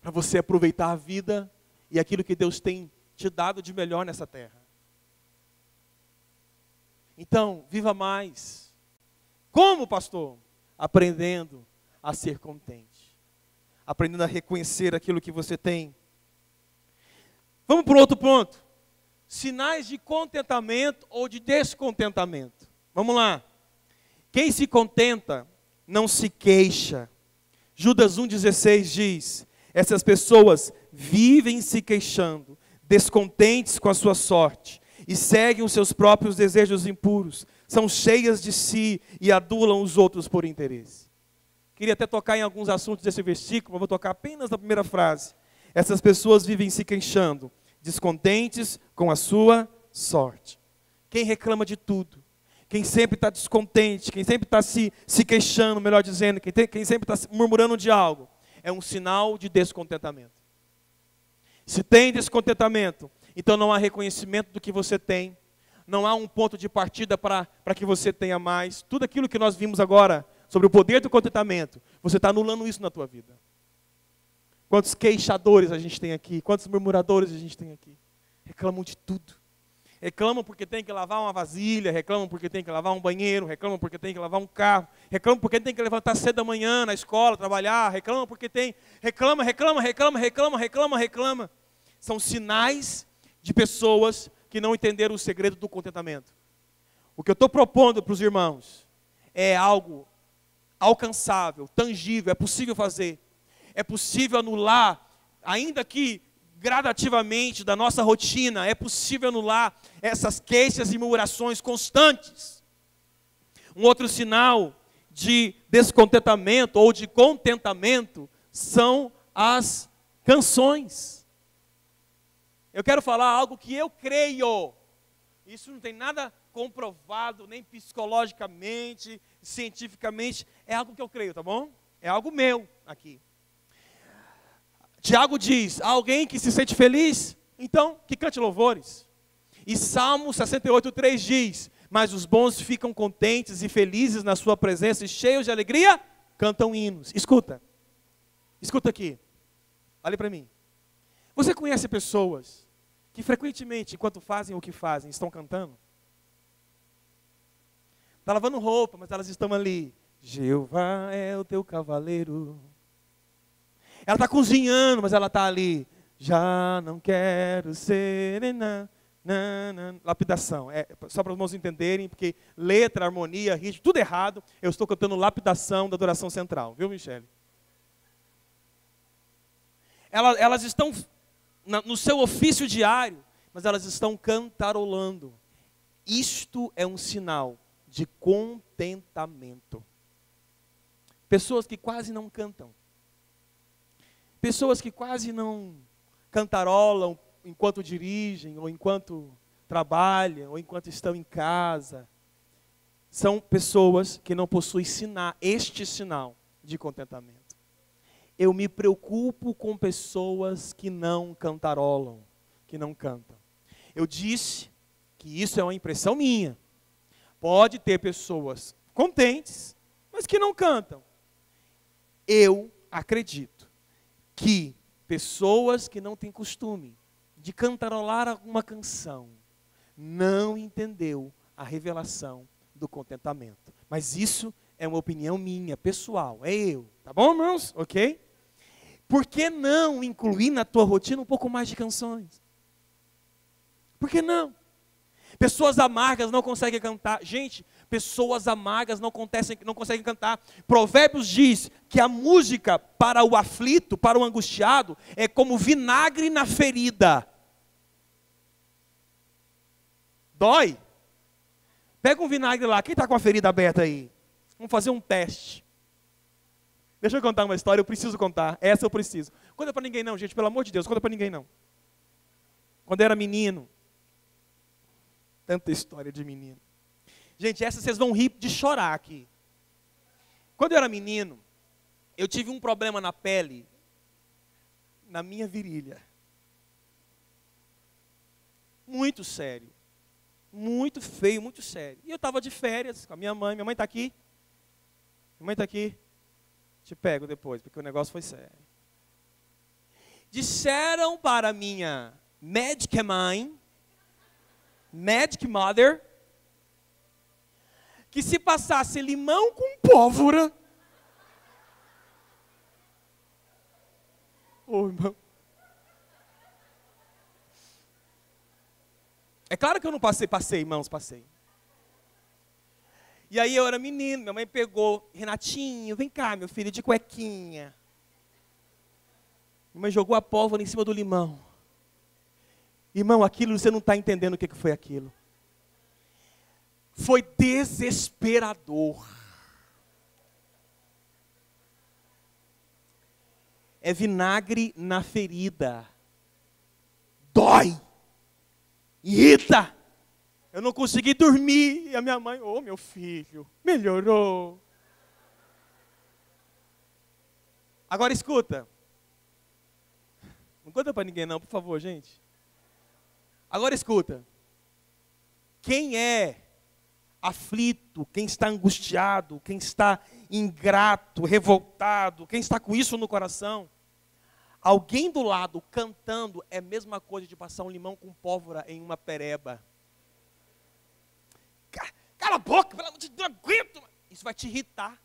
Para você aproveitar a vida e aquilo que Deus tem te dado de melhor nessa terra. Então, viva mais. Como, pastor? Aprendendo a ser contente. Aprendendo a reconhecer aquilo que você tem. Vamos para o outro ponto. Sinais de contentamento ou de descontentamento. Vamos lá. Quem se contenta não se queixa. Judas 1,16 diz: essas pessoas vivem se queixando, descontentes com a sua sorte, e seguem os seus próprios desejos impuros, são cheias de si e adulam os outros por interesse. Queria até tocar em alguns assuntos desse versículo, mas vou tocar apenas na primeira frase. Essas pessoas vivem se queixando, descontentes com a sua sorte. Quem reclama de tudo, quem sempre está descontente, quem sempre está se queixando, melhor dizendo, quem sempre está murmurando de algo, é um sinal de descontentamento. Se tem descontentamento, então não há reconhecimento do que você tem, não há um ponto de partida para que você tenha mais. Tudo aquilo que nós vimos agora sobre o poder do contentamento, você está anulando isso na tua vida. Quantos queixadores a gente tem aqui, quantos murmuradores a gente tem aqui, reclamam de tudo. Reclamam porque tem que lavar uma vasilha, reclamam porque tem que lavar um banheiro, reclamam porque tem que lavar um carro, reclamam porque tem que levantar cedo da manhã na escola, trabalhar, reclamam porque tem, reclama. São sinais de pessoas que não entenderam o segredo do contentamento. O que eu estou propondo para os irmãos é algo alcançável, tangível, é possível fazer. É possível anular, ainda que gradativamente da nossa rotina, é possível anular essas queixas e murmurações constantes. Um outro sinal de descontentamento ou de contentamento são as canções. Eu quero falar algo que eu creio. Isso não tem nada comprovado, nem psicologicamente, cientificamente. É algo que eu creio, tá bom? É algo meu aqui. Tiago diz: alguém que se sente feliz, então que cante louvores. E Salmo 68,3 diz: mas os bons ficam contentes e felizes na sua presença e cheios de alegria, cantam hinos. Escuta aqui, olhe para mim. Você conhece pessoas que frequentemente, enquanto fazem o que fazem, estão cantando? Está lavando roupa, mas elas estão ali. Jeová é o teu cavaleiro. Ela está cozinhando, mas ela está ali. Já não quero ser... Lapidação. É só para os irmãos entenderem, porque letra, harmonia, ritmo, tudo errado. Eu estou cantando lapidação da adoração central. Viu, Michele? Elas estão no seu ofício diário, mas elas estão cantarolando. Isto é um sinal de contentamento. Pessoas que quase não cantam. Pessoas que quase não cantarolam enquanto dirigem, ou enquanto trabalham, ou enquanto estão em casa. São pessoas que não possuem este sinal de contentamento. Eu me preocupo com pessoas que não cantarolam, que não cantam. Eu disse que isso é uma impressão minha. Pode ter pessoas contentes, mas que não cantam. Eu acredito que pessoas que não têm costume de cantarolar alguma canção não entendeu a revelação do contentamento. Mas isso é uma opinião minha, pessoal, é eu. Tá bom, irmãos? Ok? Por que não incluir na tua rotina um pouco mais de canções? Por que não? Pessoas amargas não conseguem cantar. Gente, pessoas amargas não conseguem cantar. Provérbios diz que a música para o aflito, para o angustiado, é como vinagre na ferida. Dói. Pega um vinagre lá. Quem está com a ferida aberta aí? Vamos fazer um teste. Deixa eu contar uma história, eu preciso contar. Essa eu preciso. Conta para ninguém não, gente, pelo amor de Deus, conta para ninguém não. Quando eu era menino, tanta história de menino. Gente, essa vocês vão rir de chorar aqui. Quando eu era menino, eu tive um problema na pele, na minha virilha. Muito sério. Muito feio, muito sério. E eu estava de férias com a minha mãe está aqui. Mãe está aqui? Te pego depois, porque o negócio foi sério. Disseram para minha Magic Mãe, Magic Mother, que se passasse limão com pólvora... Ô, irmão. É claro que eu não passei, irmãos, passei. E aí eu era menino, minha mãe pegou, Renatinho, vem cá, meu filho, de cuequinha. Minha mãe jogou a pólvora em cima do limão. Irmão, aquilo, você não está entendendo o que foi aquilo. Foi desesperador. É vinagre na ferida. Dói. Irrita. Eu não consegui dormir. E a minha mãe, ô meu filho, melhorou. Agora escuta. Não conta para ninguém não, por favor, gente. Agora escuta. Quem é aflito, quem está angustiado, quem está ingrato, revoltado, quem está com isso no coração, alguém do lado cantando é a mesma coisa de passar um limão com pólvora em uma pereba. Cala a boca, pelo amor de Deus, não aguento. Isso vai te irritar.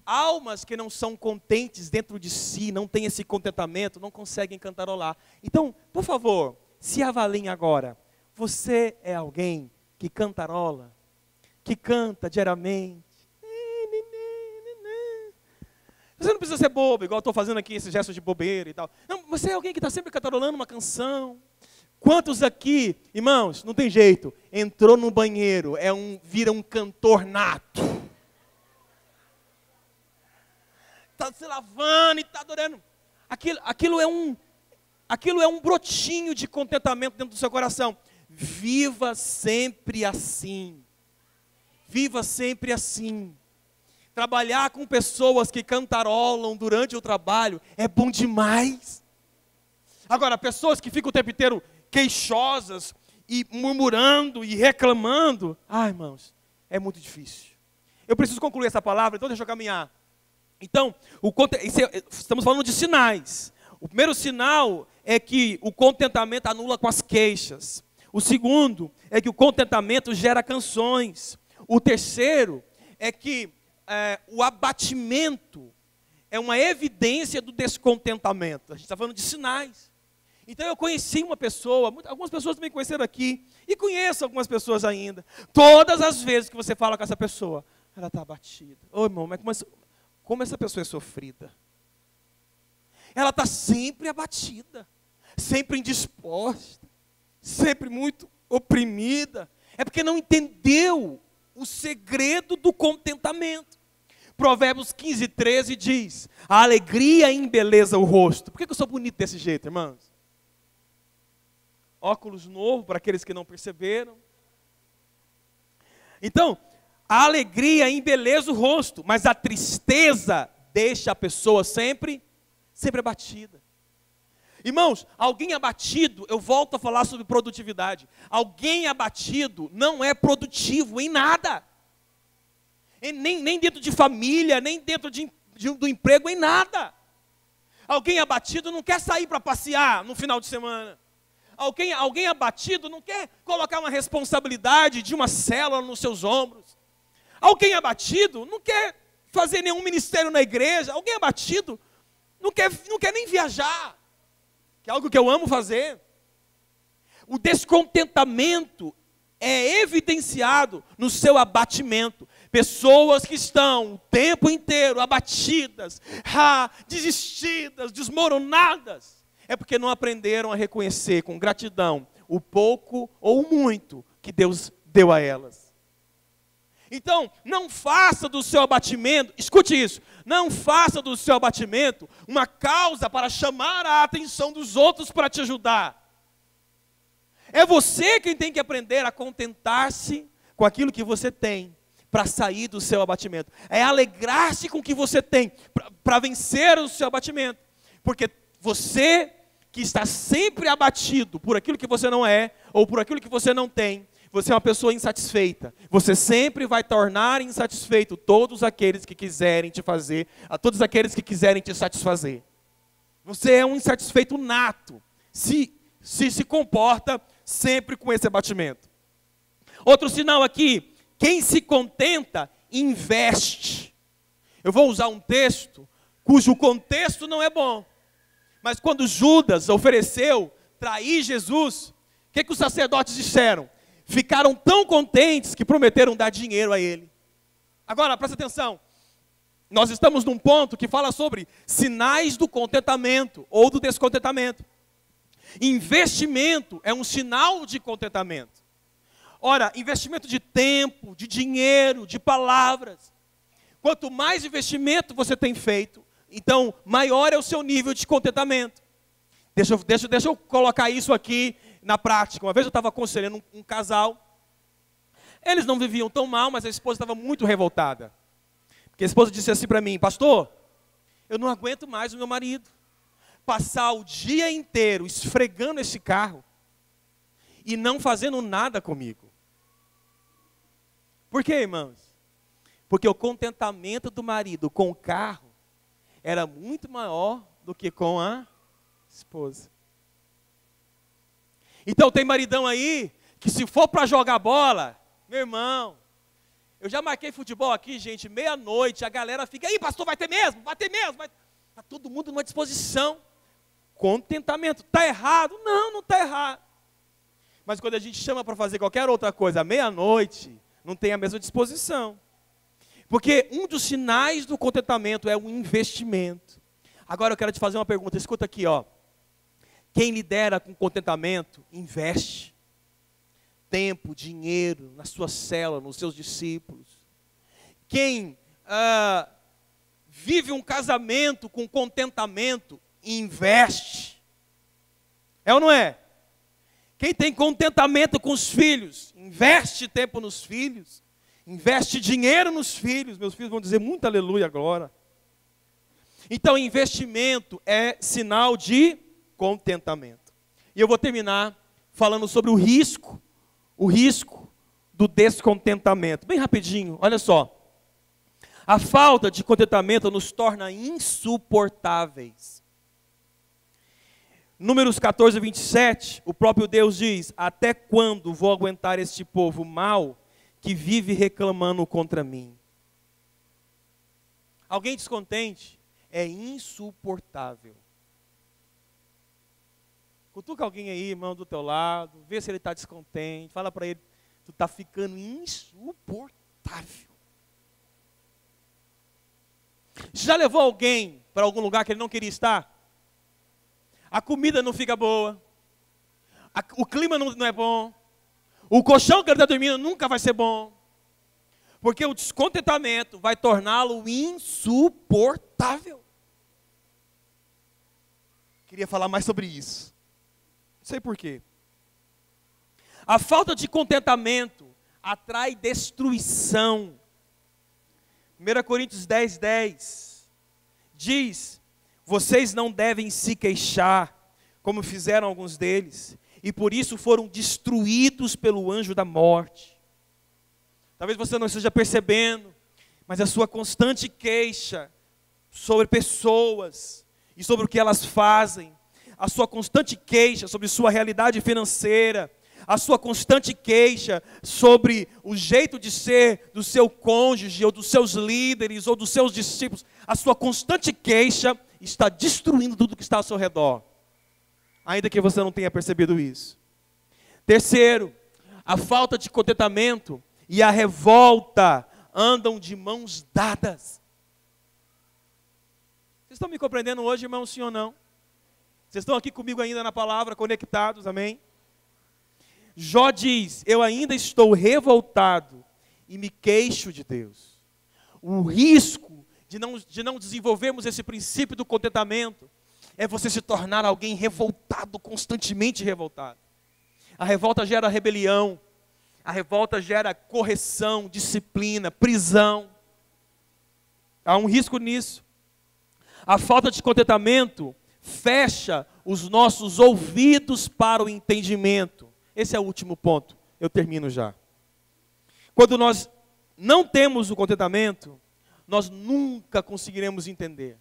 Almas que não são contentes dentro de si, não têm esse contentamento, não conseguem cantarolar. Então, por favor, se avaliem agora. Você é alguém que cantarola, que canta diariamente. Você não precisa ser bobo, igual eu estou fazendo aqui esses gestos de bobeira e tal. Não, você é alguém que está sempre cantarolando uma canção. Quantos aqui, irmãos, não tem jeito, entrou no banheiro, vira um cantor nato. Está se lavando e está adorando. Aquilo é um brotinho de contentamento dentro do seu coração. Viva sempre assim. Viva sempre assim. Trabalhar com pessoas que cantarolam durante o trabalho é bom demais. Agora, pessoas que ficam o tempo inteiro queixosas e murmurando e reclamando, irmãos, é muito difícil. Eu preciso concluir essa palavra, então deixa eu caminhar. Então, estamos falando de sinais. O primeiro sinal é que o contentamento anula com as queixas. O segundo é que o contentamento gera canções. O terceiro é que o abatimento é uma evidência do descontentamento. A gente está falando de sinais. Então eu conheci uma pessoa, algumas pessoas também conheceram aqui, e conheço algumas pessoas ainda. Todas as vezes que você fala com essa pessoa, ela está abatida. Ô irmão, mas como essa pessoa é sofrida? Ela está sempre abatida, sempre indisposta, sempre muito oprimida. É porque não entendeu o segredo do contentamento. Provérbios 15, 13 diz, a alegria embeleza o rosto. Por que eu sou bonito desse jeito, irmãos? Óculos novo para aqueles que não perceberam. Então, a alegria embeleza o rosto, mas a tristeza deixa a pessoa sempre abatida. Irmãos, alguém abatido, eu volto a falar sobre produtividade. Alguém abatido não é produtivo em nada. Nem dentro de família, nem dentro do emprego, em nada. Alguém abatido não quer sair para passear no final de semana. Alguém abatido não quer colocar uma responsabilidade de uma célula nos seus ombros. Alguém abatido não quer fazer nenhum ministério na igreja. Alguém abatido não quer nem viajar, que é algo que eu amo fazer. O descontentamento é evidenciado no seu abatimento. Pessoas que estão o tempo inteiro abatidas, desistidas, desmoronadas, é porque não aprenderam a reconhecer com gratidão o pouco ou o muito que Deus deu a elas. Então, não faça do seu abatimento, escute isso, não faça do seu abatimento uma causa para chamar a atenção dos outros para te ajudar. É você quem tem que aprender a contentar-se com aquilo que você tem, para sair do seu abatimento. É alegrar-se com o que você tem, para vencer o seu abatimento. Porque você que está sempre abatido por aquilo que você não é, ou por aquilo que você não tem, Você é uma pessoa insatisfeita. Você sempre vai tornar insatisfeito todos aqueles que quiserem te fazer, a todos aqueles que quiserem te satisfazer. Você é um insatisfeito nato. Se comporta sempre com esse abatimento. Outro sinal aqui, quem se contenta, investe. Eu vou usar um texto cujo contexto não é bom. Mas quando Judas ofereceu trair Jesus, o que os sacerdotes disseram? Ficaram tão contentes que prometeram dar dinheiro a ele. Agora, presta atenção. Nós estamos num ponto que fala sobre sinais do contentamento ou do descontentamento. Investimento é um sinal de contentamento. Ora, investimento de tempo, de dinheiro, de palavras. Quanto mais investimento você tem feito, então maior é o seu nível de contentamento. Deixa eu colocar isso aqui na prática. Uma vez eu estava aconselhando um casal. Eles não viviam tão mal, mas a esposa estava muito revoltada. Porque a esposa disse assim para mim: pastor, eu não aguento mais o meu marido passar o dia inteiro esfregando esse carro e não fazendo nada comigo. Por quê, irmãos? Porque o contentamento do marido com o carro era muito maior do que com a esposa. Então tem maridão aí que se for para jogar bola, meu irmão, eu já marquei futebol aqui, gente, meia-noite, a galera fica, aí pastor, vai ter mesmo, vai. Está todo mundo numa disposição. Contentamento, está errado? Não, não está errado. Mas quando a gente chama para fazer qualquer outra coisa à meia-noite, não tem a mesma disposição. Porque um dos sinais do contentamento é o investimento. Agora eu quero te fazer uma pergunta, escuta aqui, ó. Quem lidera com contentamento, investe tempo, dinheiro na sua célula, nos seus discípulos. Quem vive um casamento com contentamento, investe. É ou não é? Quem tem contentamento com os filhos, investe tempo nos filhos, investe dinheiro nos filhos. Meus filhos vão dizer muito aleluia agora. Então, investimento é sinal de contentamento. E eu vou terminar falando sobre o risco do descontentamento. Bem rapidinho, olha só. A falta de contentamento nos torna insuportáveis. Números 14, 27, o próprio Deus diz: até quando vou aguentar este povo mau que vive reclamando contra mim? Alguém descontente é insuportável. Cutuca alguém aí, irmão, do teu lado, vê se ele está descontente, fala para ele, tu está ficando insuportável. Já levou alguém para algum lugar que ele não queria estar? A comida não fica boa, o clima não é bom, o colchão que ele está dormindo nunca vai ser bom, porque o descontentamento vai torná-lo insuportável. Queria falar mais sobre isso, não sei porquê. A falta de contentamento atrai destruição. 1 Coríntios 10, 10 diz: vocês não devem se queixar, como fizeram alguns deles, e por isso foram destruídos pelo anjo da morte. Talvez você não esteja percebendo, mas a sua constante queixa sobre pessoas e sobre o que elas fazem, a sua constante queixa sobre sua realidade financeira, a sua constante queixa sobre o jeito de ser do seu cônjuge, ou dos seus líderes, ou dos seus discípulos, a sua constante queixa está destruindo tudo que está ao seu redor, ainda que você não tenha percebido isso. Terceiro, a falta de contentamento e a revolta andam de mãos dadas. Vocês estão me compreendendo hoje, irmãos, sim ou não? Vocês estão aqui comigo ainda na palavra, conectados, amém? Jó diz: eu ainda estou revoltado e me queixo de Deus. O risco de não desenvolvermos esse princípio do contentamento é você se tornar alguém revoltado, constantemente revoltado. A revolta gera rebelião, a revolta gera correção, disciplina, prisão. Há um risco nisso. A falta de contentamento fecha os nossos ouvidos para o entendimento. Esse é o último ponto eu termino já. Quando nós não temos o contentamento, nós nunca conseguiremos entender.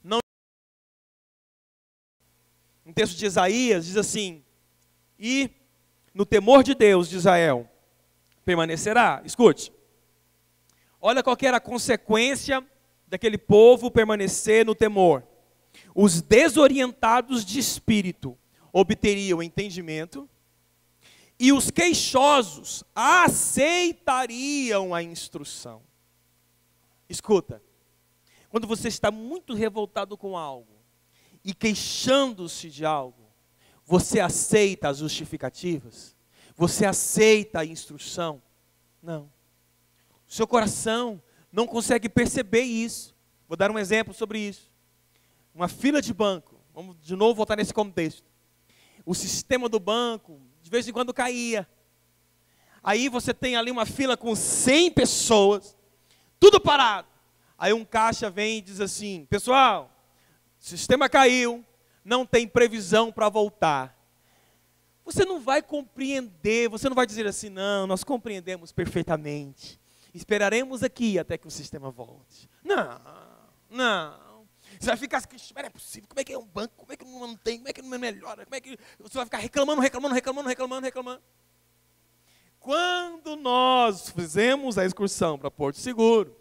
Não. Um texto de Isaías diz assim: e no temor de Deus de Israel permanecerá. Escute. Olha qual que era a consequência daquele povo permanecer no temor. Os desorientados de espírito obteriam entendimento, e os queixosos aceitariam a instrução. Escuta, quando você está muito revoltado com algo e queixando-se de algo, você aceita as justificativas? Você aceita a instrução? Não. O seu coração não consegue perceber isso. Vou dar um exemplo sobre isso. Uma fila de banco, vamos de novo voltar nesse contexto. O sistema do banco, de vez em quando caía. Aí você tem ali uma fila com 100 pessoas, tudo parado. Aí um caixa vem e diz assim: pessoal, o sistema caiu, não tem previsão para voltar. Você não vai compreender, você não vai dizer assim: não, nós compreendemos perfeitamente. Esperaremos aqui até que o sistema volte. Não, não. Você vai ficar assim: não é possível, como é que é um banco, como é que não tem, como é que não melhora, como é que... Você vai ficar reclamando. Quando nós fizemos a excursão para Porto Seguro,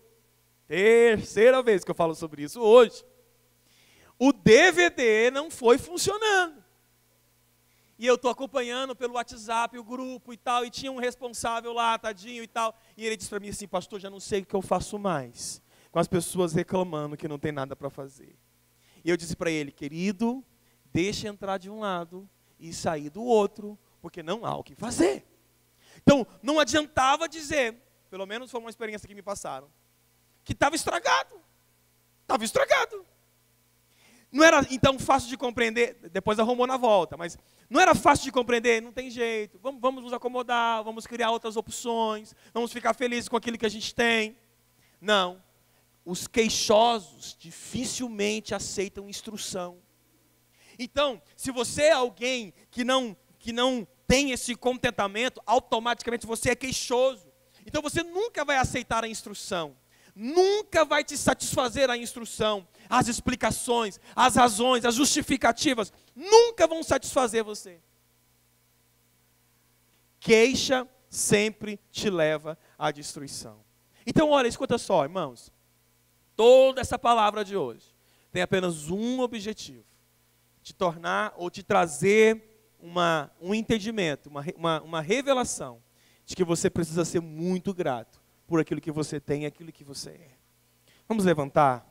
terceira vez que eu falo sobre isso hoje, o DVD não foi funcionando. E eu estou acompanhando pelo WhatsApp o grupo e tal, e tinha um responsável lá, tadinho e tal, e ele disse para mim assim: pastor, já não sei o que eu faço mais, com as pessoas reclamando que não tem nada para fazer. E eu disse para ele: querido, deixa entrar de um lado e sair do outro, porque não há o que fazer. Então, não adiantava dizer, pelo menos foi uma experiência que me passaram, que estava estragado. Estava estragado. Não era então fácil de compreender, depois arrumou na volta, mas não era fácil de compreender, não tem jeito, vamos nos acomodar, vamos criar outras opções, vamos ficar felizes com aquilo que a gente tem. Não, os queixosos dificilmente aceitam instrução. Então, se você é alguém que não tem esse contentamento, automaticamente você é queixoso. Então você nunca vai aceitar a instrução, nunca vai te satisfazer a instrução. As explicações, as razões, as justificativas, nunca vão satisfazer você. Queixa sempre te leva à destruição. Então, olha, escuta só, irmãos. Toda essa palavra de hoje tem apenas um objetivo: te tornar ou te trazer um entendimento, uma revelação de que você precisa ser muito grato por aquilo que você tem e aquilo que você é. Vamos levantar?